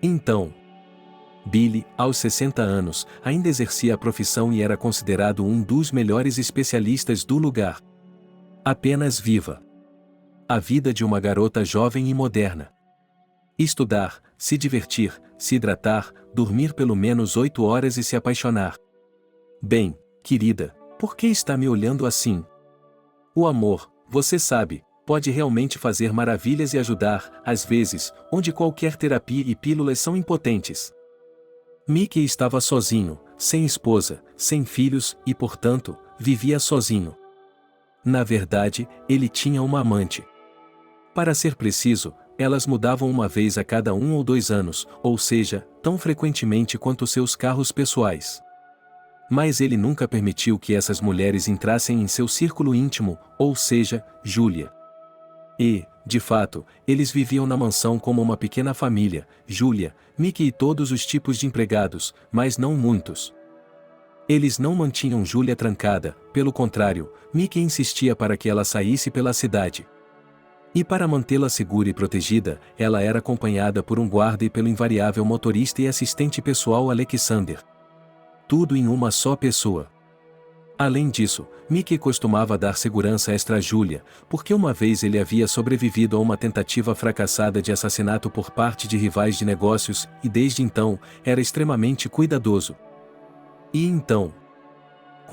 Então, Billy, aos 60 anos, ainda exercia a profissão e era considerado um dos melhores especialistas do lugar. Apenas viva a vida de uma garota jovem e moderna. Estudar, se divertir, se hidratar, dormir pelo menos 8 horas e se apaixonar. Bem, querida, por que está me olhando assim? O amor, você sabe, pode realmente fazer maravilhas e ajudar, às vezes, onde qualquer terapia e pílulas são impotentes. Mickey estava sozinho, sem esposa, sem filhos e, portanto, vivia sozinho. Na verdade, ele tinha uma amante. Para ser preciso, elas mudavam uma vez a cada 1 ou 2 anos, ou seja, tão frequentemente quanto seus carros pessoais. Mas ele nunca permitiu que essas mulheres entrassem em seu círculo íntimo, ou seja, Julia. E, de fato, eles viviam na mansão como uma pequena família, Julia, Mickey e todos os tipos de empregados, mas não muitos. Eles não mantinham Julia trancada, pelo contrário, Mickey insistia para que ela saísse pela cidade. E para mantê-la segura e protegida, ela era acompanhada por um guarda e pelo invariável motorista e assistente pessoal Alexander. Tudo em uma só pessoa. Além disso, Mickey costumava dar segurança extra a Julia, porque uma vez ele havia sobrevivido a uma tentativa fracassada de assassinato por parte de rivais de negócios e desde então, era extremamente cuidadoso. E então,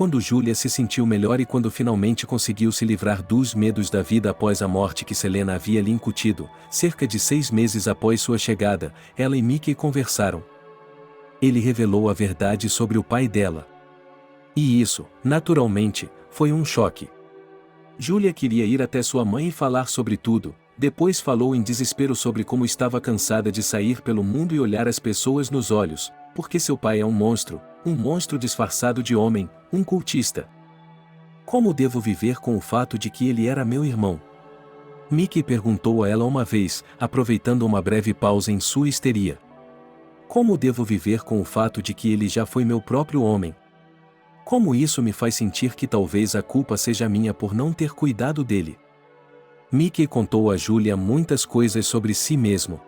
quando Julia se sentiu melhor e quando finalmente conseguiu se livrar dos medos da vida após a morte que Selena havia lhe incutido, cerca de 6 meses após sua chegada, ela e Mickey conversaram. Ele revelou a verdade sobre o pai dela. E isso, naturalmente, foi um choque. Julia queria ir até sua mãe e falar sobre tudo, depois falou em desespero sobre como estava cansada de sair pelo mundo e olhar as pessoas nos olhos, porque seu pai é um monstro disfarçado de homem, um cultista. Como devo viver com o fato de que ele era meu irmão? Mickey perguntou a ela uma vez, aproveitando uma breve pausa em sua histeria. Como devo viver com o fato de que ele já foi meu próprio homem? Como isso me faz sentir que talvez a culpa seja minha por não ter cuidado dele? Mickey contou a Julia muitas coisas sobre si mesmo.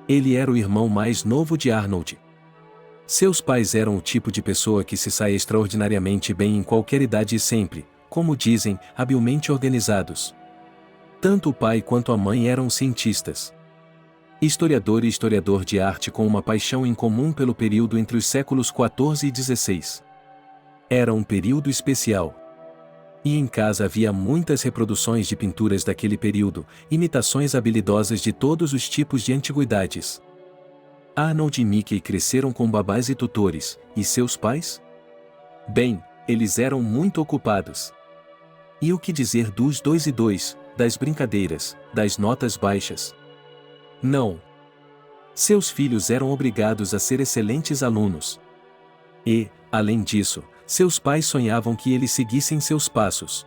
Ele era o irmão mais novo de Arnold. Seus pais eram o tipo de pessoa que se sai extraordinariamente bem em qualquer idade e sempre, como dizem, habilmente organizados. Tanto o pai quanto a mãe eram cientistas. Historiador e historiador de arte com uma paixão em comum pelo período entre os séculos XIV e XVI. Era um período especial. E em casa havia muitas reproduções de pinturas daquele período, imitações habilidosas de todos os tipos de antiguidades. Arnold e Mickey cresceram com babás e tutores, e seus pais? Bem, eles eram muito ocupados. E o que dizer dos 2 e 2, das brincadeiras, das notas baixas? Não. Seus filhos eram obrigados a ser excelentes alunos. E, além disso, seus pais sonhavam que eles seguissem seus passos.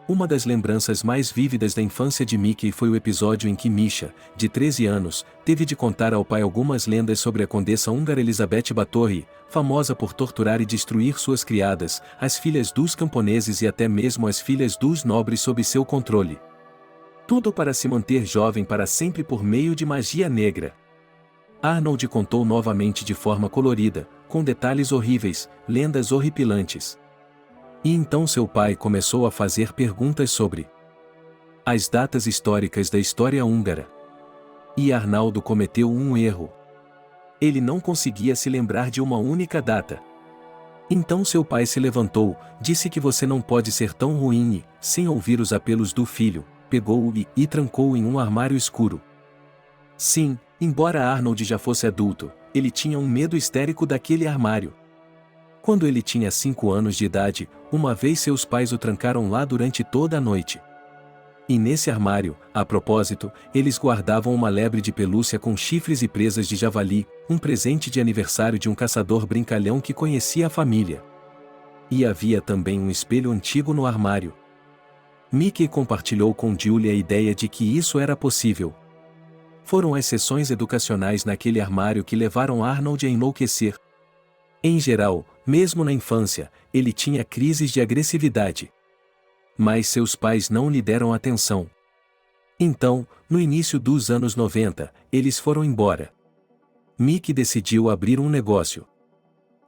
Uma das lembranças mais vívidas da infância de Mickey foi o episódio em que Misha, de 13 anos, teve de contar ao pai algumas lendas sobre a condessa húngara Elizabeth Báthory, famosa por torturar e destruir suas criadas, as filhas dos camponeses e até mesmo as filhas dos nobres sob seu controle. Tudo para se manter jovem para sempre por meio de magia negra. Arnold contou novamente de forma colorida, com detalhes horríveis, lendas horripilantes. E então seu pai começou a fazer perguntas sobre as datas históricas da história húngara. E Arnaldo cometeu um erro. Ele não conseguia se lembrar de uma única data. Então seu pai se levantou, disse que você não pode ser tão ruim e, sem ouvir os apelos do filho, pegou-o e trancou-o em um armário escuro. Sim, embora Arnold já fosse adulto, ele tinha um medo histérico daquele armário. Quando ele tinha 5 anos de idade, uma vez seus pais o trancaram lá durante toda a noite. E nesse armário, a propósito, eles guardavam uma lebre de pelúcia com chifres e presas de javali, um presente de aniversário de um caçador brincalhão que conhecia a família. E havia também um espelho antigo no armário. Mickey compartilhou com Julie a ideia de que isso era possível. Foram as sessões educacionais naquele armário que levaram Arnold a enlouquecer. Em geral, mesmo na infância, ele tinha crises de agressividade. Mas seus pais não lhe deram atenção. Então, no início dos anos 90, eles foram embora. Mickey decidiu abrir um negócio.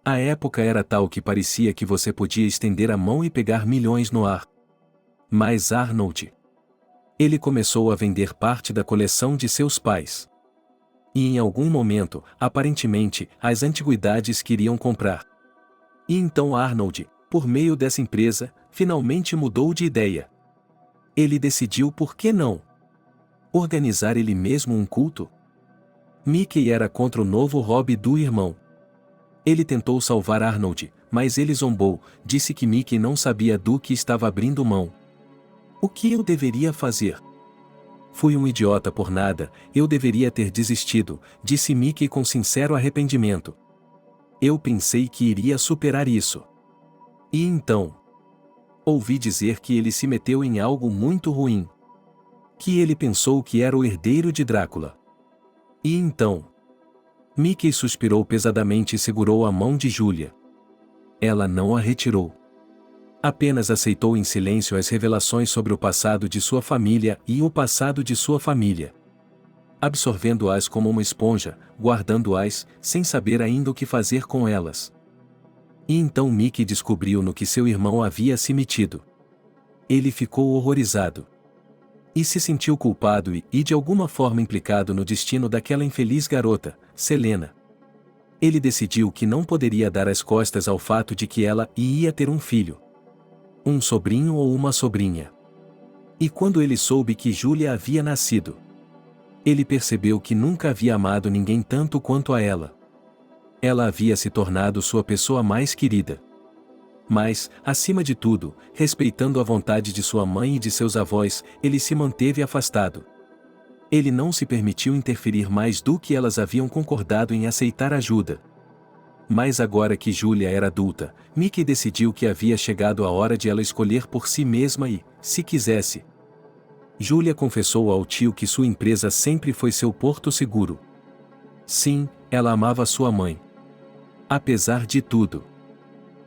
A época era tal que parecia que você podia estender a mão e pegar milhões no ar. Mas Arnold... Ele começou a vender parte da coleção de seus pais. E em algum momento, aparentemente, as antiguidades queriam comprar. E então Arnold, por meio dessa empresa, finalmente mudou de ideia. Ele decidiu por que não organizar ele mesmo um culto. Mickey era contra o novo hobby do irmão. Ele tentou salvar Arnold, mas ele zombou, disse que Mickey não sabia do que estava abrindo mão. O que eu deveria fazer? Fui um idiota por nada, eu deveria ter desistido, disse Mickey com sincero arrependimento. Eu pensei que iria superar isso. E então? Ouvi dizer que ele se meteu em algo muito ruim. Que ele pensou que era o herdeiro de Drácula. E então? Mickey suspirou pesadamente e segurou a mão de Julia. Ela não a retirou. Apenas aceitou em silêncio as revelações sobre o passado de sua família e o passado de sua família. Absorvendo-as como uma esponja, guardando-as, sem saber ainda o que fazer com elas. E então Mickey descobriu no que seu irmão havia se metido. Ele ficou horrorizado. E se sentiu culpado e de alguma forma implicado no destino daquela infeliz garota, Selena. Ele decidiu que não poderia dar as costas ao fato de que ela ia ter um filho. Um sobrinho ou uma sobrinha. E quando ele soube que Julia havia nascido, ele percebeu que nunca havia amado ninguém tanto quanto a ela. Ela havia se tornado sua pessoa mais querida. Mas, acima de tudo, respeitando a vontade de sua mãe e de seus avós, ele se manteve afastado. Ele não se permitiu interferir mais do que elas haviam concordado em aceitar ajuda. Mas agora que Julia era adulta, Mickey decidiu que havia chegado a hora de ela escolher por si mesma e, se quisesse. Julia confessou ao tio que sua empresa sempre foi seu porto seguro. Sim, ela amava sua mãe. Apesar de tudo.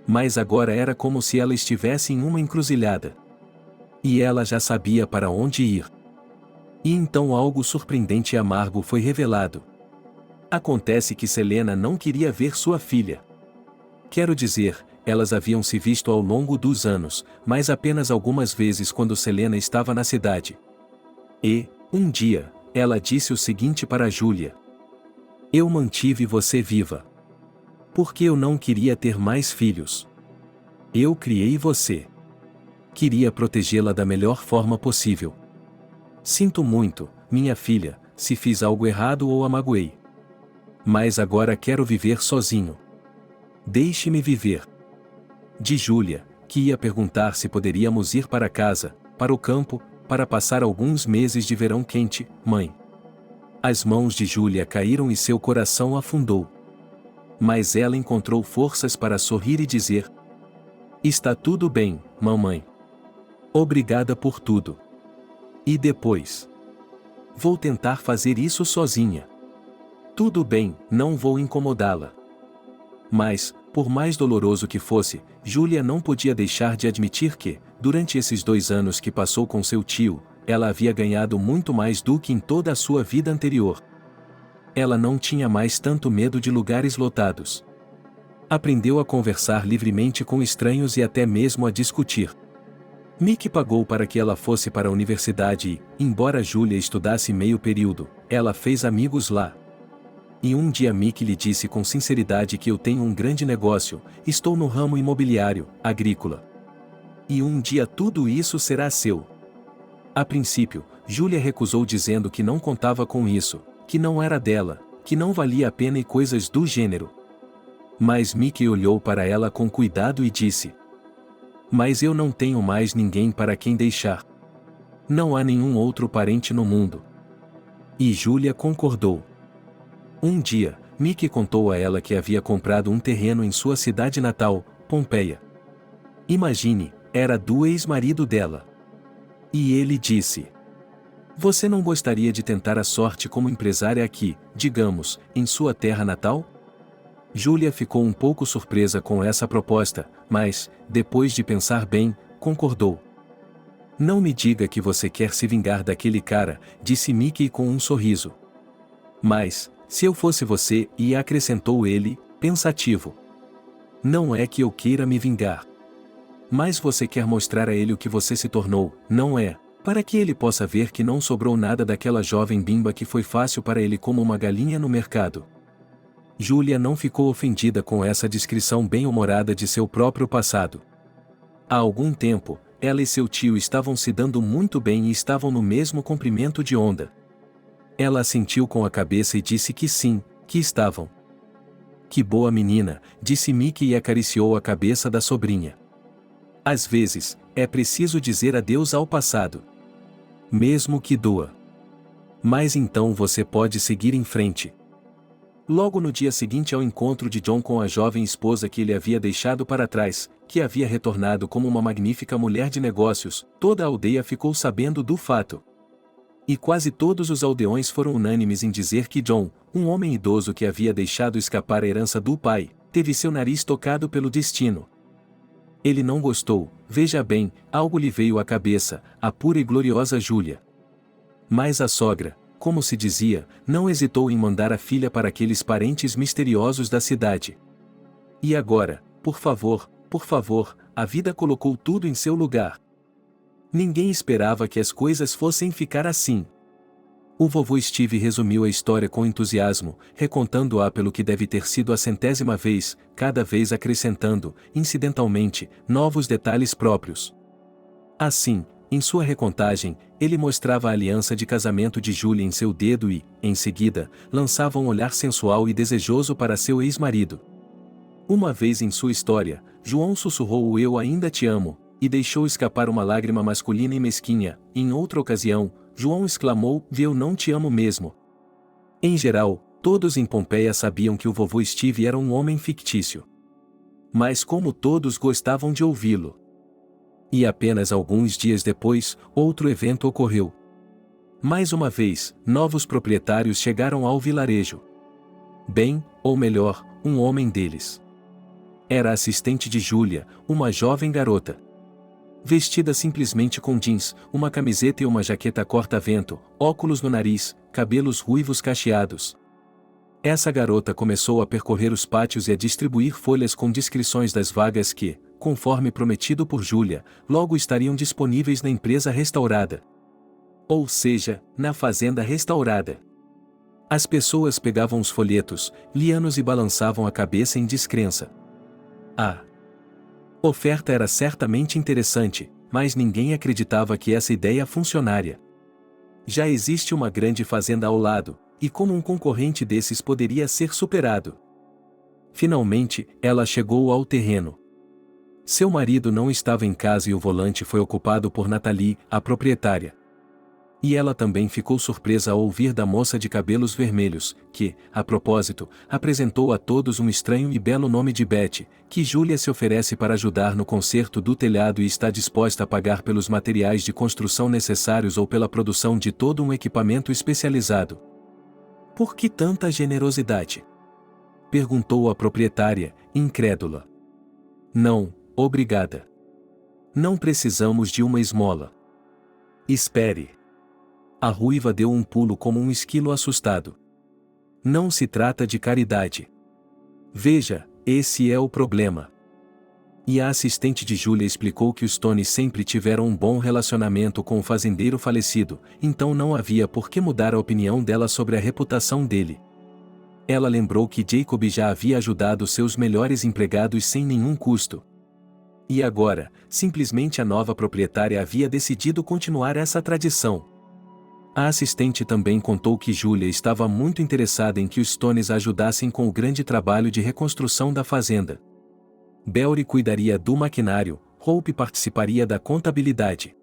Mas agora era como se ela estivesse em uma encruzilhada. E ela já sabia para onde ir. E então algo surpreendente e amargo foi revelado. Acontece que Selena não queria ver sua filha. Quero dizer, elas haviam se visto ao longo dos anos, mas apenas algumas vezes quando Selena estava na cidade. E, um dia, ela disse o seguinte para Julia: eu mantive você viva. Porque eu não queria ter mais filhos. Eu criei você. Queria protegê-la da melhor forma possível. Sinto muito, minha filha, se fiz algo errado ou a magoei. Mas agora quero viver sozinho. Deixe-me viver. De Julia, que ia perguntar se poderíamos ir para casa, para o campo, para passar alguns meses de verão quente, mãe. As mãos de Julia caíram e seu coração afundou. Mas ela encontrou forças para sorrir e dizer: está tudo bem, mamãe. Obrigada por tudo. E depois? Vou tentar fazer isso sozinha. Tudo bem, não vou incomodá-la. Mas, por mais doloroso que fosse, Julia não podia deixar de admitir que, durante esses 2 anos que passou com seu tio, ela havia ganhado muito mais do que em toda a sua vida anterior. Ela não tinha mais tanto medo de lugares lotados. Aprendeu a conversar livremente com estranhos e até mesmo a discutir. Mickey pagou para que ela fosse para a universidade e, embora Julia estudasse meio período, ela fez amigos lá. E um dia Mickey lhe disse com sinceridade que eu tenho um grande negócio, estou no ramo imobiliário, agrícola. E um dia tudo isso será seu. A princípio, Júlia recusou dizendo que não contava com isso, que não era dela, que não valia a pena e coisas do gênero. Mas Mickey olhou para ela com cuidado e disse: "Mas eu não tenho mais ninguém para quem deixar. Não há nenhum outro parente no mundo." E Júlia concordou. Um dia, Mickey contou a ela que havia comprado um terreno em sua cidade natal, Pompeia. Imagine, era do ex-marido dela. E ele disse: "Você não gostaria de tentar a sorte como empresária aqui, digamos, em sua terra natal?" Júlia ficou um pouco surpresa com essa proposta, mas, depois de pensar bem, concordou. "Não me diga que você quer se vingar daquele cara", disse Mickey com um sorriso. "Mas, se eu fosse você", e acrescentou ele, pensativo. "Não é que eu queira me vingar. Mas você quer mostrar a ele o que você se tornou, não é? Para que ele possa ver que não sobrou nada daquela jovem bimba que foi fácil para ele como uma galinha no mercado." Júlia não ficou ofendida com essa descrição bem-humorada de seu próprio passado. Há algum tempo, ela e seu tio estavam se dando muito bem e estavam no mesmo comprimento de onda. Ela assentiu com a cabeça e disse que sim, que estavam. "Que boa menina", disse Mickey e acariciou a cabeça da sobrinha. "Às vezes, é preciso dizer adeus ao passado. Mesmo que doa. Mas então você pode seguir em frente." Logo no dia seguinte ao encontro de John com a jovem esposa que ele havia deixado para trás, que havia retornado como uma magnífica mulher de negócios, toda a aldeia ficou sabendo do fato. E quase todos os aldeões foram unânimes em dizer que John, um homem idoso que havia deixado escapar a herança do pai, teve seu nariz tocado pelo destino. Ele não gostou, veja bem, algo lhe veio à cabeça, a pura e gloriosa Júlia. Mas a sogra, como se dizia, não hesitou em mandar a filha para aqueles parentes misteriosos da cidade. E agora, por favor, a vida colocou tudo em seu lugar. Ninguém esperava que as coisas fossem ficar assim. O vovô Steve resumiu a história com entusiasmo, recontando-a pelo que deve ter sido a 100ª vez, cada vez acrescentando, incidentalmente, novos detalhes próprios. Assim, em sua recontagem, ele mostrava a aliança de casamento de Júlia em seu dedo e, em seguida, lançava um olhar sensual e desejoso para seu ex-marido. Uma vez em sua história, João sussurrou o "eu ainda te amo", e deixou escapar uma lágrima masculina e mesquinha. Em outra ocasião, João exclamou: "Eu não te amo mesmo." Em geral, todos em Pompeia sabiam que o vovô Steve era um homem fictício. Mas como todos gostavam de ouvi-lo. E apenas alguns dias depois, outro evento ocorreu. Mais uma vez, novos proprietários chegaram ao vilarejo. Bem, ou melhor, um homem deles. Era assistente de Júlia, uma jovem garota. Vestida simplesmente com jeans, uma camiseta e uma jaqueta corta-vento, óculos no nariz, cabelos ruivos cacheados. Essa garota começou a percorrer os pátios e a distribuir folhas com descrições das vagas que, conforme prometido por Júlia, logo estariam disponíveis na empresa restaurada. Ou seja, na fazenda restaurada. As pessoas pegavam os folhetos, liam-nos e balançavam a cabeça em descrença. A oferta era certamente interessante, mas ninguém acreditava que essa ideia funcionaria. Já existe uma grande fazenda ao lado, e como um concorrente desses poderia ser superado? Finalmente, ela chegou ao terreno. Seu marido não estava em casa e o volante foi ocupado por Nathalie, a proprietária. E ela também ficou surpresa ao ouvir da moça de cabelos vermelhos, que, a propósito, apresentou a todos um estranho e belo nome de Betty, que Júlia se oferece para ajudar no conserto do telhado e está disposta a pagar pelos materiais de construção necessários ou pela produção de todo um equipamento especializado. "Por que tanta generosidade?" perguntou a proprietária, incrédula. "Não, obrigada. Não precisamos de uma esmola." "Espere." A ruiva deu um pulo como um esquilo assustado. "Não se trata de caridade. Veja, esse é o problema." E a assistente de Júlia explicou que os Tony sempre tiveram um bom relacionamento com o fazendeiro falecido, então não havia por que mudar a opinião dela sobre a reputação dele. Ela lembrou que Jacob já havia ajudado seus melhores empregados sem nenhum custo. E agora, simplesmente a nova proprietária havia decidido continuar essa tradição. A assistente também contou que Julia estava muito interessada em que os Stones ajudassem com o grande trabalho de reconstrução da fazenda. Belry cuidaria do maquinário, Hope participaria da contabilidade.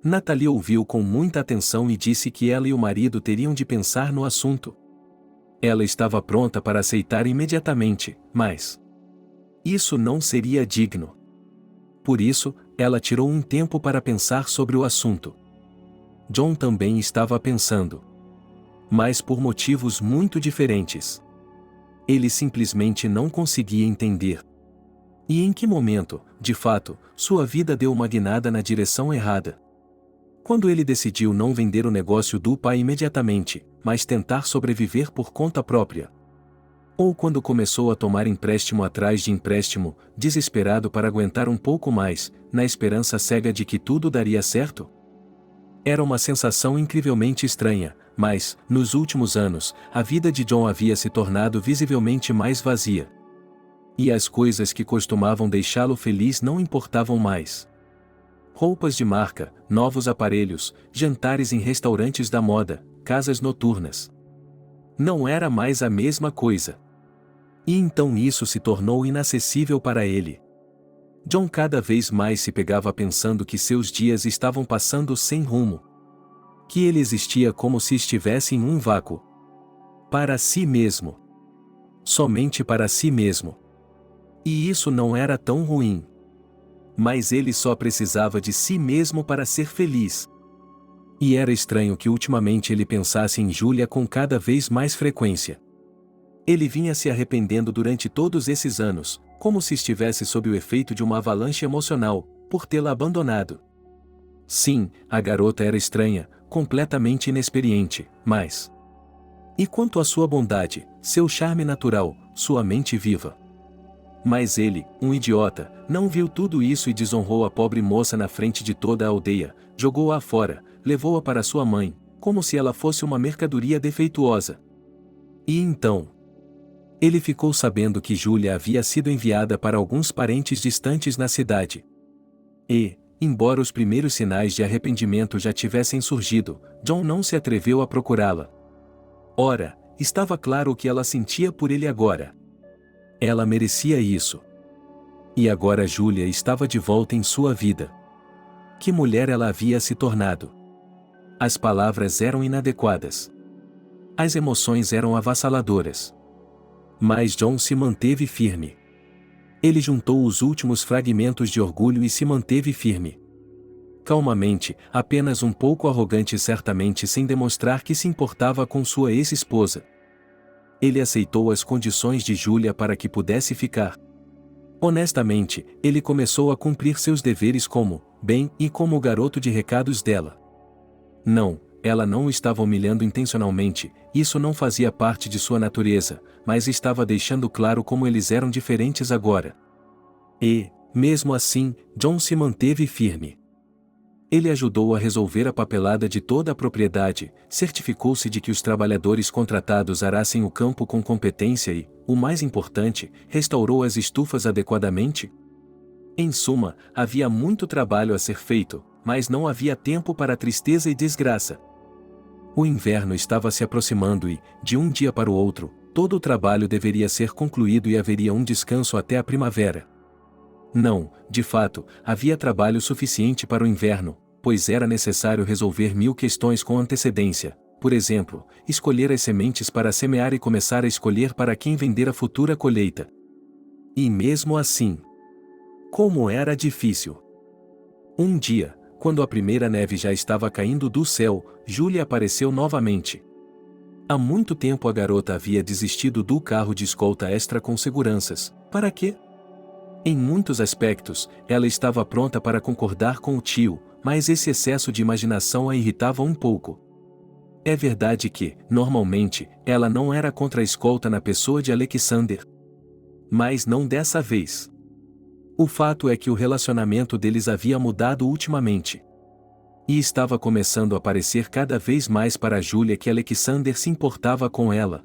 Natalie ouviu com muita atenção e disse que ela e o marido teriam de pensar no assunto. Ela estava pronta para aceitar imediatamente, mas isso não seria digno. Por isso, ela tirou um tempo para pensar sobre o assunto. John também estava pensando. Mas por motivos muito diferentes. Ele simplesmente não conseguia entender. E em que momento, de fato, sua vida deu uma guinada na direção errada? Quando ele decidiu não vender o negócio do pai imediatamente, mas tentar sobreviver por conta própria. Ou quando começou a tomar empréstimo atrás de empréstimo, desesperado para aguentar um pouco mais, na esperança cega de que tudo daria certo? Era uma sensação incrivelmente estranha, mas, nos últimos anos, a vida de John havia se tornado visivelmente mais vazia. E as coisas que costumavam deixá-lo feliz não importavam mais. Roupas de marca, novos aparelhos, jantares em restaurantes da moda, casas noturnas. Não era mais a mesma coisa. E então isso se tornou inacessível para ele. John cada vez mais se pegava pensando que seus dias estavam passando sem rumo. Que ele existia como se estivesse em um vácuo. Para si mesmo. Somente para si mesmo. E isso não era tão ruim. Mas ele só precisava de si mesmo para ser feliz. E era estranho que ultimamente ele pensasse em Julia com cada vez mais frequência. Ele vinha se arrependendo durante todos esses anos, como se estivesse sob o efeito de uma avalanche emocional, por tê-la abandonado. Sim, a garota era estranha, completamente inexperiente, mas... E quanto à sua bondade, seu charme natural, sua mente viva? Mas ele, um idiota, não viu tudo isso e desonrou a pobre moça na frente de toda a aldeia, jogou-a fora, levou-a para sua mãe, como se ela fosse uma mercadoria defeituosa. E então... Ele ficou sabendo que Julia havia sido enviada para alguns parentes distantes na cidade. E, embora os primeiros sinais de arrependimento já tivessem surgido, John não se atreveu a procurá-la. Ora, estava claro o que ela sentia por ele agora. Ela merecia isso. E agora Julia estava de volta em sua vida. Que mulher ela havia se tornado? As palavras eram inadequadas. As emoções eram avassaladoras. Mas John se manteve firme. Ele juntou os últimos fragmentos de orgulho e se manteve firme. Calmamente, apenas um pouco arrogante, certamente sem demonstrar que se importava com sua ex-esposa. Ele aceitou as condições de Julia para que pudesse ficar. Honestamente, ele começou a cumprir seus deveres como, bem, e como o garoto de recados dela. Não, ela não o estava humilhando intencionalmente, isso não fazia parte de sua natureza, mas estava deixando claro como eles eram diferentes agora. E, mesmo assim, John se manteve firme. Ele ajudou a resolver a papelada de toda a propriedade, certificou-se de que os trabalhadores contratados arassem o campo com competência e, o mais importante, restaurou as estufas adequadamente. Em suma, havia muito trabalho a ser feito, mas não havia tempo para tristeza e desgraça. O inverno estava se aproximando e, de um dia para o outro, todo o trabalho deveria ser concluído e haveria um descanso até a primavera. Não, de fato, havia trabalho suficiente para o inverno, pois era necessário resolver 1000 questões com antecedência. Por exemplo, escolher as sementes para semear e começar a escolher para quem vender a futura colheita. E mesmo assim, como era difícil! Um dia, quando a primeira neve já estava caindo do céu, Julia apareceu novamente. Há muito tempo a garota havia desistido do carro de escolta extra com seguranças. Para quê? Em muitos aspectos, ela estava pronta para concordar com o tio, mas esse excesso de imaginação a irritava um pouco. É verdade que, normalmente, ela não era contra a escolta na pessoa de Alexander. Mas não dessa vez. O fato é que o relacionamento deles havia mudado ultimamente. E estava começando a parecer cada vez mais para Julia que Alexander se importava com ela.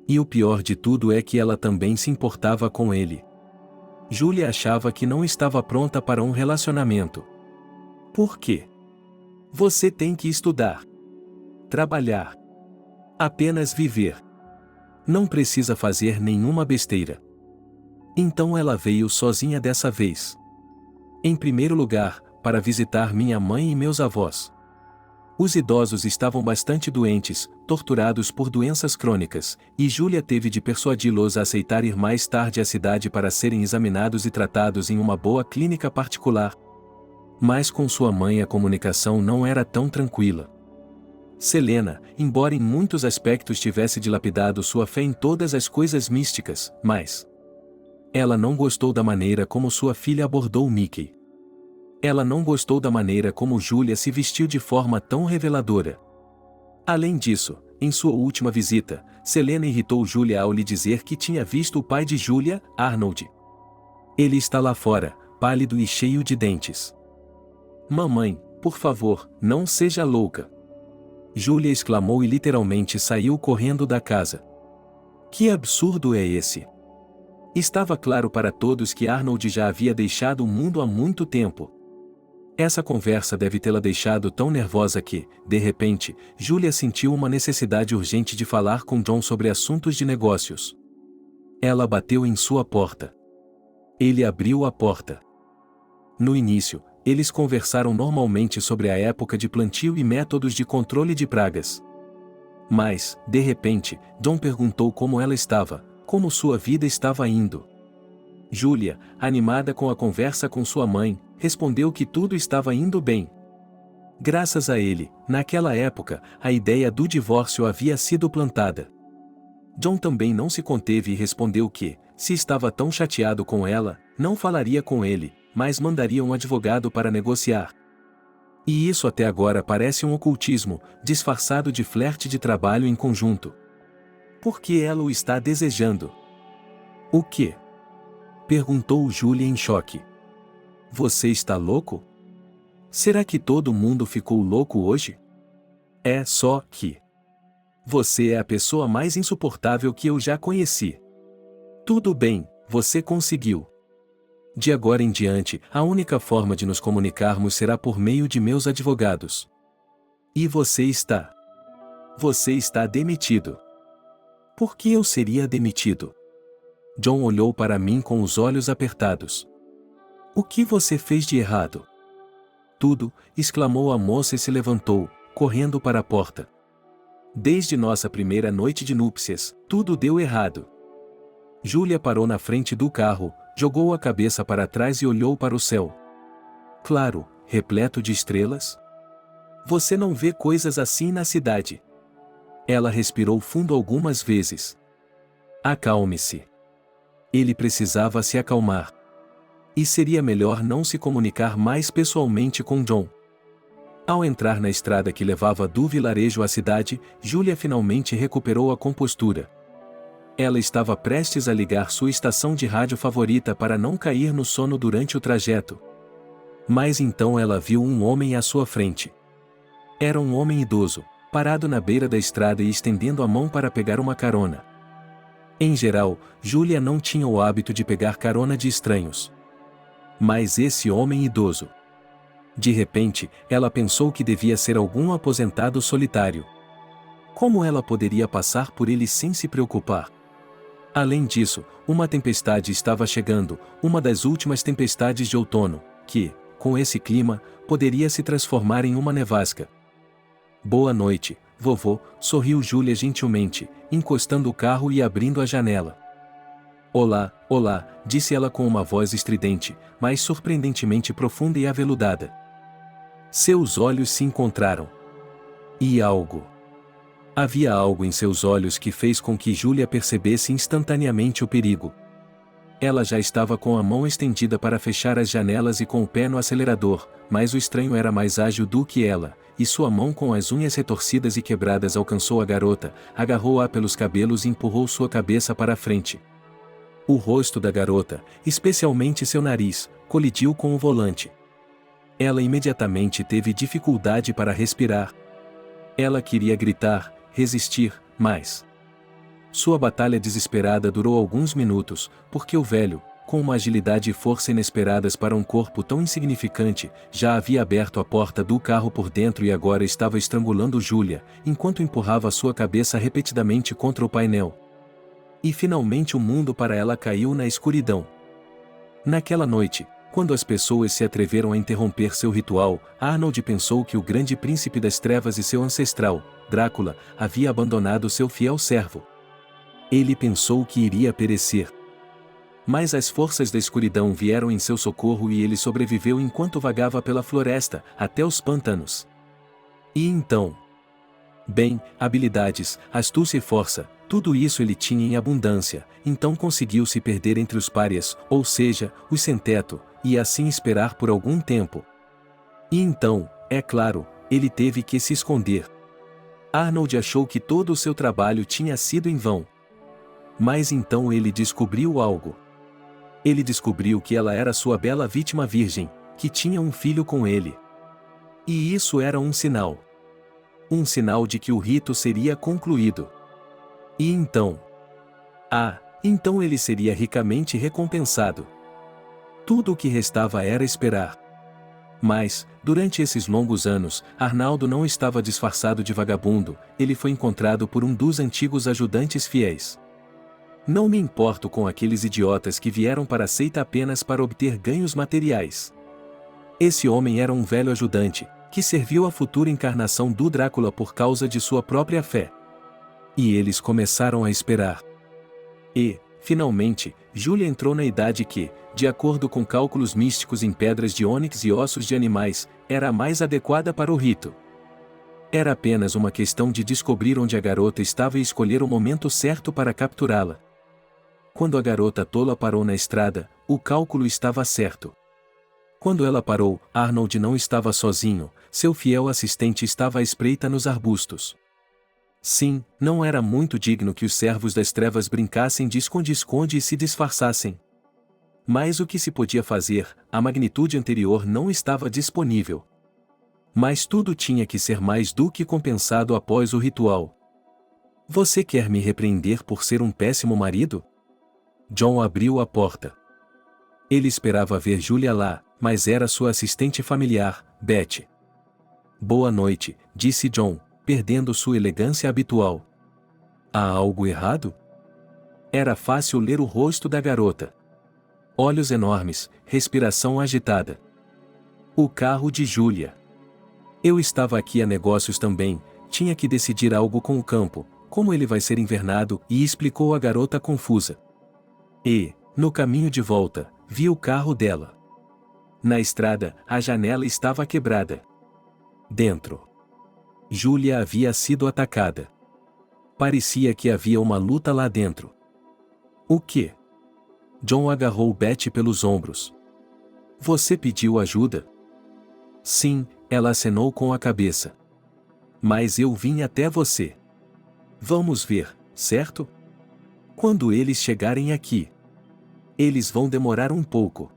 E o pior de tudo é que ela também se importava com ele. Júlia achava que não estava pronta para um relacionamento. Por quê? Você tem que estudar, trabalhar, apenas viver. Não precisa fazer nenhuma besteira. Então ela veio sozinha dessa vez. Em primeiro lugar, para visitar minha mãe e meus avós. Os idosos estavam bastante doentes, torturados por doenças crônicas, e Júlia teve de persuadi-los a aceitar ir mais tarde à cidade para serem examinados e tratados em uma boa clínica particular. Mas com sua mãe a comunicação não era tão tranquila. Selena, embora em muitos aspectos tivesse dilapidado sua fé em todas as coisas místicas, mas ela não gostou da maneira como sua filha abordou Mickey. Ela não gostou da maneira como Júlia se vestiu de forma tão reveladora. Além disso, em sua última visita, Selena irritou Júlia ao lhe dizer que tinha visto o pai de Júlia, Arnold. Ele está lá fora, pálido e cheio de dentes. Mamãe, por favor, não seja louca. Júlia exclamou e literalmente saiu correndo da casa. Que absurdo é esse? Estava claro para todos que Arnold já havia deixado o mundo há muito tempo. Essa conversa deve tê-la deixado tão nervosa que, de repente, Júlia sentiu uma necessidade urgente de falar com John sobre assuntos de negócios. Ela bateu em sua porta. Ele abriu a porta. No início, eles conversaram normalmente sobre a época de plantio e métodos de controle de pragas. Mas, de repente, John perguntou como ela estava, como sua vida estava indo. Júlia, animada com a conversa com sua mãe, respondeu que tudo estava indo bem. Graças a ele, naquela época, a ideia do divórcio havia sido plantada. John também não se conteve e respondeu que, se estava tão chateado com ela, não falaria com ele, mas mandaria um advogado para negociar. E isso até agora parece um ocultismo, disfarçado de flerte de trabalho em conjunto. Por que ela o está desejando? O quê? Perguntou Júlia em choque. Você está louco? Será que todo mundo ficou louco hoje? É só que você é a pessoa mais insuportável que eu já conheci. Tudo bem, você conseguiu. De agora em diante, a única forma de nos comunicarmos será por meio de meus advogados. E você está? Você está demitido. Por que eu seria demitido? John olhou para mim com os olhos apertados. O que você fez de errado? Tudo, exclamou a moça e se levantou, correndo para a porta. Desde nossa primeira noite de núpcias, tudo deu errado. Júlia parou na frente do carro, jogou a cabeça para trás e olhou para o céu. Claro, repleto de estrelas. Você não vê coisas assim na cidade. Ela respirou fundo algumas vezes. Acalme-se. Ele precisava se acalmar. E seria melhor não se comunicar mais pessoalmente com John. Ao entrar na estrada que levava do vilarejo à cidade, Júlia finalmente recuperou a compostura. Ela estava prestes a ligar sua estação de rádio favorita para não cair no sono durante o trajeto. Mas então ela viu um homem à sua frente. Era um homem idoso, parado na beira da estrada e estendendo a mão para pegar uma carona. Em geral, Júlia não tinha o hábito de pegar carona de estranhos. Mas esse homem idoso. De repente, ela pensou que devia ser algum aposentado solitário. Como ela poderia passar por ele sem se preocupar? Além disso, uma tempestade estava chegando, uma das últimas tempestades de outono, que, com esse clima, poderia se transformar em uma nevasca. Boa noite, vovô, sorriu Júlia gentilmente, encostando o carro e abrindo a janela. Olá, olá, disse ela com uma voz estridente, mas surpreendentemente profunda e aveludada. Seus olhos se encontraram. E algo. Havia algo em seus olhos que fez com que Júlia percebesse instantaneamente o perigo. Ela já estava com a mão estendida para fechar as janelas e com o pé no acelerador, mas o estranho era mais ágil do que ela, e sua mão com as unhas retorcidas e quebradas alcançou a garota, agarrou-a pelos cabelos e empurrou sua cabeça para a frente. O rosto da garota, especialmente seu nariz, colidiu com o volante. Ela imediatamente teve dificuldade para respirar. Ela queria gritar, resistir, mas sua batalha desesperada durou alguns minutos, porque o velho, com uma agilidade e força inesperadas para um corpo tão insignificante, já havia aberto a porta do carro por dentro e agora estava estrangulando Julia, enquanto empurrava sua cabeça repetidamente contra o painel. E finalmente o mundo para ela caiu na escuridão. Naquela noite, quando as pessoas se atreveram a interromper seu ritual, Arnold pensou que o grande príncipe das trevas e seu ancestral, Drácula, havia abandonado seu fiel servo. Ele pensou que iria perecer. Mas as forças da escuridão vieram em seu socorro e ele sobreviveu enquanto vagava pela floresta, até os pântanos. E então? Bem, habilidades, astúcia e força, tudo isso ele tinha em abundância, então conseguiu se perder entre os párias, ou seja, os sem-teto, e assim esperar por algum tempo. E então, é claro, ele teve que se esconder. Arnold achou que todo o seu trabalho tinha sido em vão. Mas então ele descobriu algo. Ele descobriu que ela era sua bela vítima virgem, que tinha um filho com ele. E isso era um sinal. Um sinal de que o rito seria concluído. E então? Então ele seria ricamente recompensado. Tudo o que restava era esperar. Mas, durante esses longos anos, Arnaldo não estava disfarçado de vagabundo, ele foi encontrado por um dos antigos ajudantes fiéis. Não me importo com aqueles idiotas que vieram para a seita apenas para obter ganhos materiais. Esse homem era um velho ajudante, que serviu a futura encarnação do Drácula por causa de sua própria fé. E eles começaram a esperar. E, finalmente, Julia entrou na idade que, de acordo com cálculos místicos em pedras de ônix e ossos de animais, era a mais adequada para o rito. Era apenas uma questão de descobrir onde a garota estava e escolher o momento certo para capturá-la. Quando a garota tola parou na estrada, o cálculo estava certo. Quando ela parou, Arnold não estava sozinho, seu fiel assistente estava à espreita nos arbustos. Sim, não era muito digno que os servos das trevas brincassem de esconde-esconde e se disfarçassem. Mas o que se podia fazer, a magnitude anterior não estava disponível. Mas tudo tinha que ser mais do que compensado após o ritual. Você quer me repreender por ser um péssimo marido? John abriu a porta. Ele esperava ver Julia lá, mas era sua assistente familiar, Beth. Boa noite, disse John, perdendo sua elegância habitual. Há algo errado? Era fácil ler o rosto da garota. Olhos enormes, respiração agitada. O carro de Julia. Eu estava aqui a negócios também, tinha que decidir algo com o campo, como ele vai ser invernado, e explicou a garota confusa. E, no caminho de volta, vi o carro dela. Na estrada, a janela estava quebrada. Dentro. Julia havia sido atacada. Parecia que havia uma luta lá dentro. O quê? John agarrou Beth pelos ombros. Você pediu ajuda? Sim, ela acenou com a cabeça. Mas eu vim até você. Vamos ver, certo? Quando eles chegarem aqui. Eles vão demorar um pouco.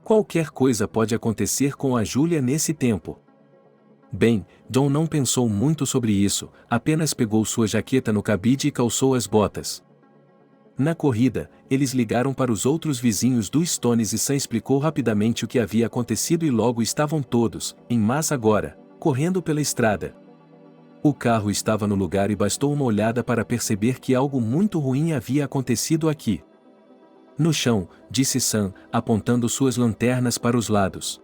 Qualquer coisa pode acontecer com a Julia nesse tempo. Bem, John não pensou muito sobre isso, apenas pegou sua jaqueta no cabide e calçou as botas. Na corrida, eles ligaram para os outros vizinhos do Stones e Sam explicou rapidamente o que havia acontecido e logo estavam todos, em massa agora, correndo pela estrada. O carro estava no lugar e bastou uma olhada para perceber que algo muito ruim havia acontecido aqui. No chão, disse Sam, apontando suas lanternas para os lados.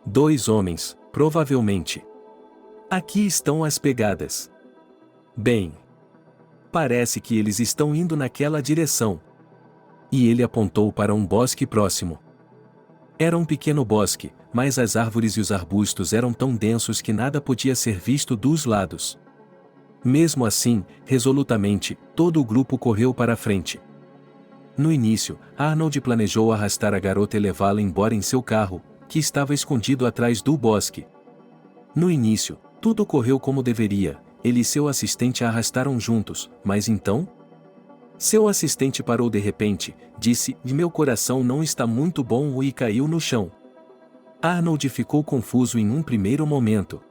2 homens, provavelmente. Aqui estão as pegadas. Bem. Parece que eles estão indo naquela direção. E ele apontou para um bosque próximo. Era um pequeno bosque, mas as árvores e os arbustos eram tão densos que nada podia ser visto dos lados. Mesmo assim, resolutamente, todo o grupo correu para a frente. No início, Arnold planejou arrastar a garota e levá-la embora em seu carro, que estava escondido atrás do bosque. No início, tudo correu como deveria, ele e seu assistente a arrastaram juntos, mas então? Seu assistente parou de repente, disse, meu coração não está muito bom e caiu no chão. Arnold ficou confuso em um primeiro momento.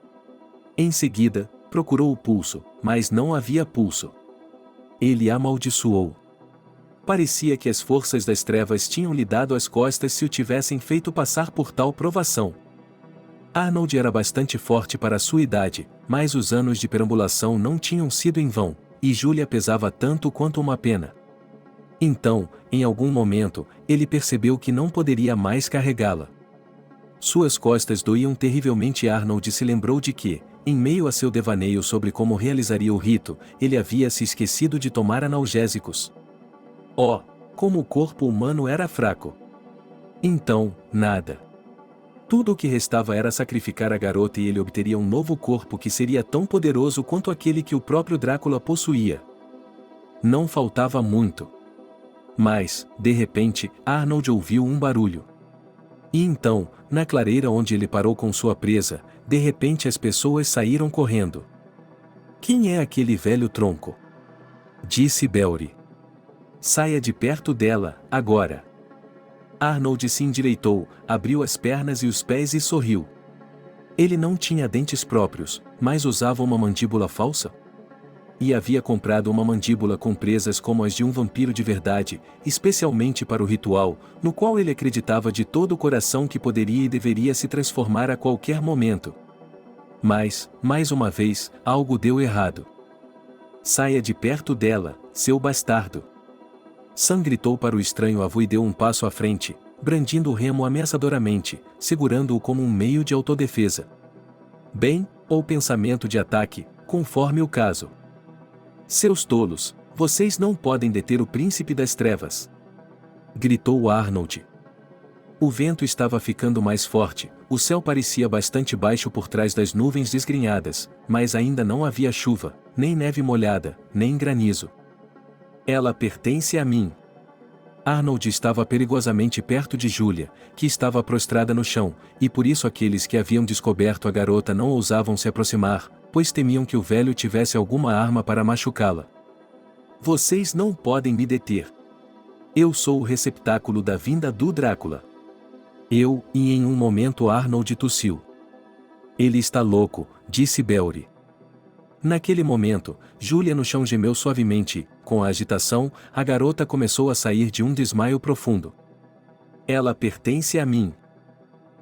Em seguida, procurou o pulso, mas não havia pulso. Ele amaldiçoou. Parecia que as forças das trevas tinham lhe dado as costas se o tivessem feito passar por tal provação. Arnold era bastante forte para sua idade, mas os anos de perambulação não tinham sido em vão, e Julia pesava tanto quanto uma pena. Então, em algum momento, ele percebeu que não poderia mais carregá-la. Suas costas doíam terrivelmente e Arnold se lembrou de que, em meio a seu devaneio sobre como realizaria o rito, ele havia se esquecido de tomar analgésicos. Oh, como o corpo humano era fraco! Então, nada. Tudo o que restava era sacrificar a garota e ele obteria um novo corpo que seria tão poderoso quanto aquele que o próprio Drácula possuía. Não faltava muito. Mas, de repente, Arnold ouviu um barulho. E então, na clareira onde ele parou com sua presa, de repente as pessoas saíram correndo. Quem é aquele velho tronco? Disse Belry. Saia de perto dela, agora. Arnold se endireitou, abriu as pernas e os pés e sorriu. Ele não tinha dentes próprios, mas usava uma mandíbula falsa? E havia comprado uma mandíbula com presas como as de um vampiro de verdade, especialmente para o ritual, no qual ele acreditava de todo o coração que poderia e deveria se transformar a qualquer momento. Mas, mais uma vez, algo deu errado. Saia de perto dela, seu bastardo. Sam gritou para o estranho avô e deu um passo à frente, brandindo o remo ameaçadoramente, segurando-o como um meio de autodefesa. Bem, ou pensamento de ataque, conforme o caso. Seus tolos, vocês não podem deter o príncipe das trevas! Gritou Arnold. O vento estava ficando mais forte, o céu parecia bastante baixo por trás das nuvens desgrenhadas, mas ainda não havia chuva, nem neve molhada, nem granizo. Ela pertence a mim. Arnold estava perigosamente perto de Julia, que estava prostrada no chão, e por isso aqueles que haviam descoberto a garota não ousavam se aproximar, pois temiam que o velho tivesse alguma arma para machucá-la. Vocês não podem me deter. Eu sou o receptáculo da vinda do Drácula. E em um momento Arnold tossiu. Ele está louco, disse Belry. Naquele momento, Julia no chão gemeu suavemente e, com a agitação, a garota começou a sair de um desmaio profundo. Ela pertence a mim.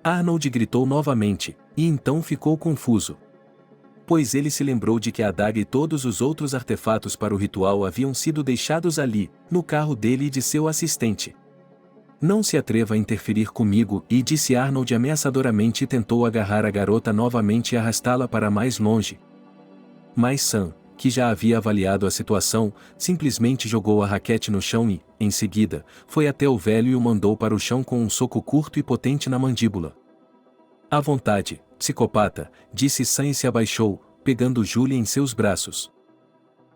Arnold gritou novamente, e então ficou confuso. Pois ele se lembrou de que a adaga e todos os outros artefatos para o ritual haviam sido deixados ali, no carro dele e de seu assistente. Não se atreva a interferir comigo, e disse Arnold ameaçadoramente e tentou agarrar a garota novamente e arrastá-la para mais longe. Mas Sam, que já havia avaliado a situação, simplesmente jogou a raquete no chão e, em seguida, foi até o velho e o mandou para o chão com um soco curto e potente na mandíbula. À vontade, psicopata, disse Sam e se abaixou, pegando Julia em seus braços.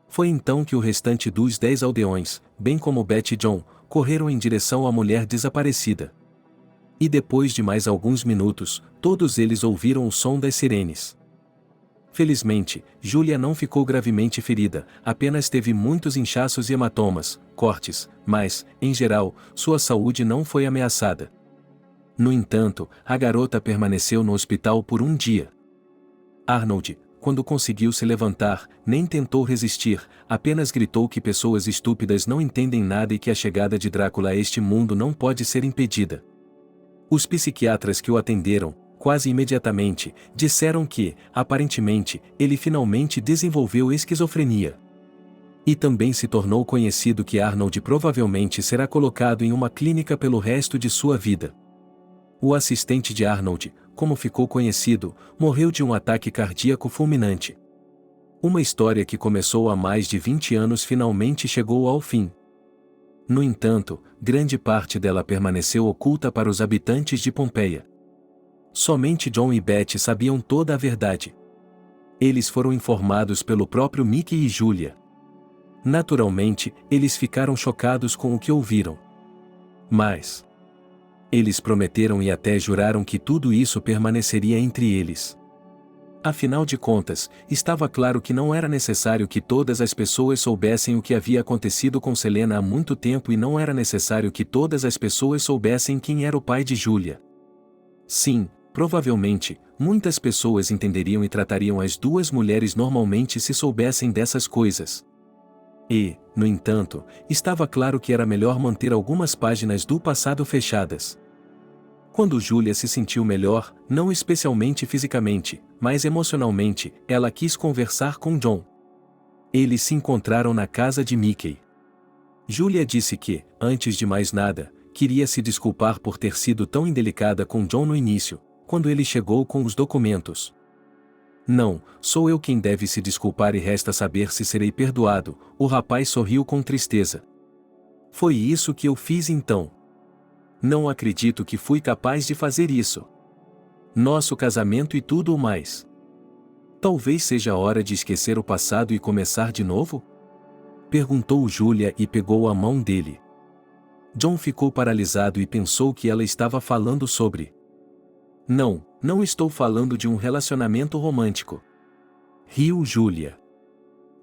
Foi então que o restante dos 10 aldeões, bem como Beth e John, correram em direção à mulher desaparecida. E depois de mais alguns minutos, todos eles ouviram o som das sirenes. Felizmente, Julia não ficou gravemente ferida, apenas teve muitos inchaços e hematomas, cortes, mas, em geral, sua saúde não foi ameaçada. No entanto, a garota permaneceu no hospital por um dia. Arnold, quando conseguiu se levantar, nem tentou resistir, apenas gritou que pessoas estúpidas não entendem nada e que a chegada de Drácula a este mundo não pode ser impedida. Os psiquiatras que o atenderam, quase imediatamente, disseram que, aparentemente, ele finalmente desenvolveu esquizofrenia. E também se tornou conhecido que Arnold provavelmente será colocado em uma clínica pelo resto de sua vida. O assistente de Arnold, como ficou conhecido, morreu de um ataque cardíaco fulminante. Uma história que começou há mais de 20 anos finalmente chegou ao fim. No entanto, grande parte dela permaneceu oculta para os habitantes de Pompeia. Somente John e Beth sabiam toda a verdade. Eles foram informados pelo próprio Mickey e Julia. Naturalmente, eles ficaram chocados com o que ouviram. Mas eles prometeram e até juraram que tudo isso permaneceria entre eles. Afinal de contas, estava claro que não era necessário que todas as pessoas soubessem o que havia acontecido com Selena há muito tempo e não era necessário que todas as pessoas soubessem quem era o pai de Julia. Sim, provavelmente, muitas pessoas entenderiam e tratariam as duas mulheres normalmente se soubessem dessas coisas. E, no entanto, estava claro que era melhor manter algumas páginas do passado fechadas. Quando Julia se sentiu melhor, não especialmente fisicamente, mas emocionalmente, ela quis conversar com John. Eles se encontraram na casa de Mickey. Julia disse que, antes de mais nada, queria se desculpar por ter sido tão indelicada com John no início, quando ele chegou com os documentos. Não, sou eu quem deve se desculpar e resta saber se serei perdoado, o rapaz sorriu com tristeza. Foi isso que eu fiz então. Não acredito que fui capaz de fazer isso. Nosso casamento e tudo o mais. Talvez seja a hora de esquecer o passado e começar de novo? Perguntou Julia e pegou a mão dele. John ficou paralisado e pensou que ela estava falando sobre. Não, não estou falando de um relacionamento romântico. Riu Julia.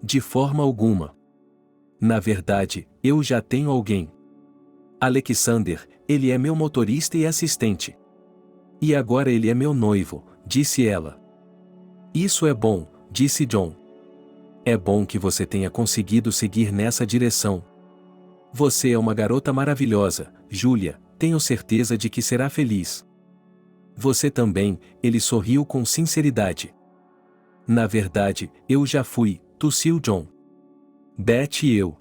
De forma alguma. Na verdade, eu já tenho alguém. Alexander, ele é meu motorista e assistente. E agora ele é meu noivo, disse ela. Isso é bom, disse John. É bom que você tenha conseguido seguir nessa direção. Você é uma garota maravilhosa, Julia, tenho certeza de que será feliz. Você também, ele sorriu com sinceridade. Na verdade, eu já fui, tossiu John. Beth e eu.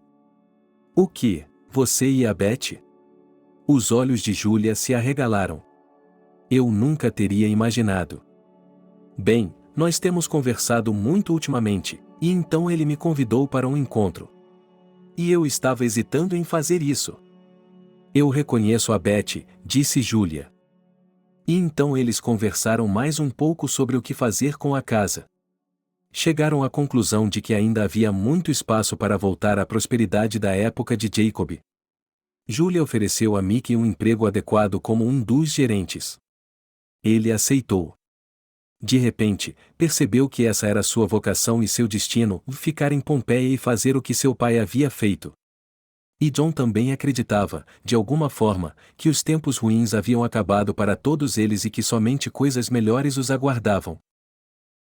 O que, você e a Beth? Os olhos de Julia se arregalaram. Eu nunca teria imaginado. Bem, nós temos conversado muito ultimamente, e então ele me convidou para um encontro. E eu estava hesitando em fazer isso. Eu reconheço a Beth, disse Julia. E então eles conversaram mais um pouco sobre o que fazer com a casa. Chegaram à conclusão de que ainda havia muito espaço para voltar à prosperidade da época de Jacob. Julia ofereceu a Mickey um emprego adequado como um dos gerentes. Ele aceitou. De repente, percebeu que essa era sua vocação e seu destino, ficar em Pompeia e fazer o que seu pai havia feito. E John também acreditava, de alguma forma, que os tempos ruins haviam acabado para todos eles e que somente coisas melhores os aguardavam.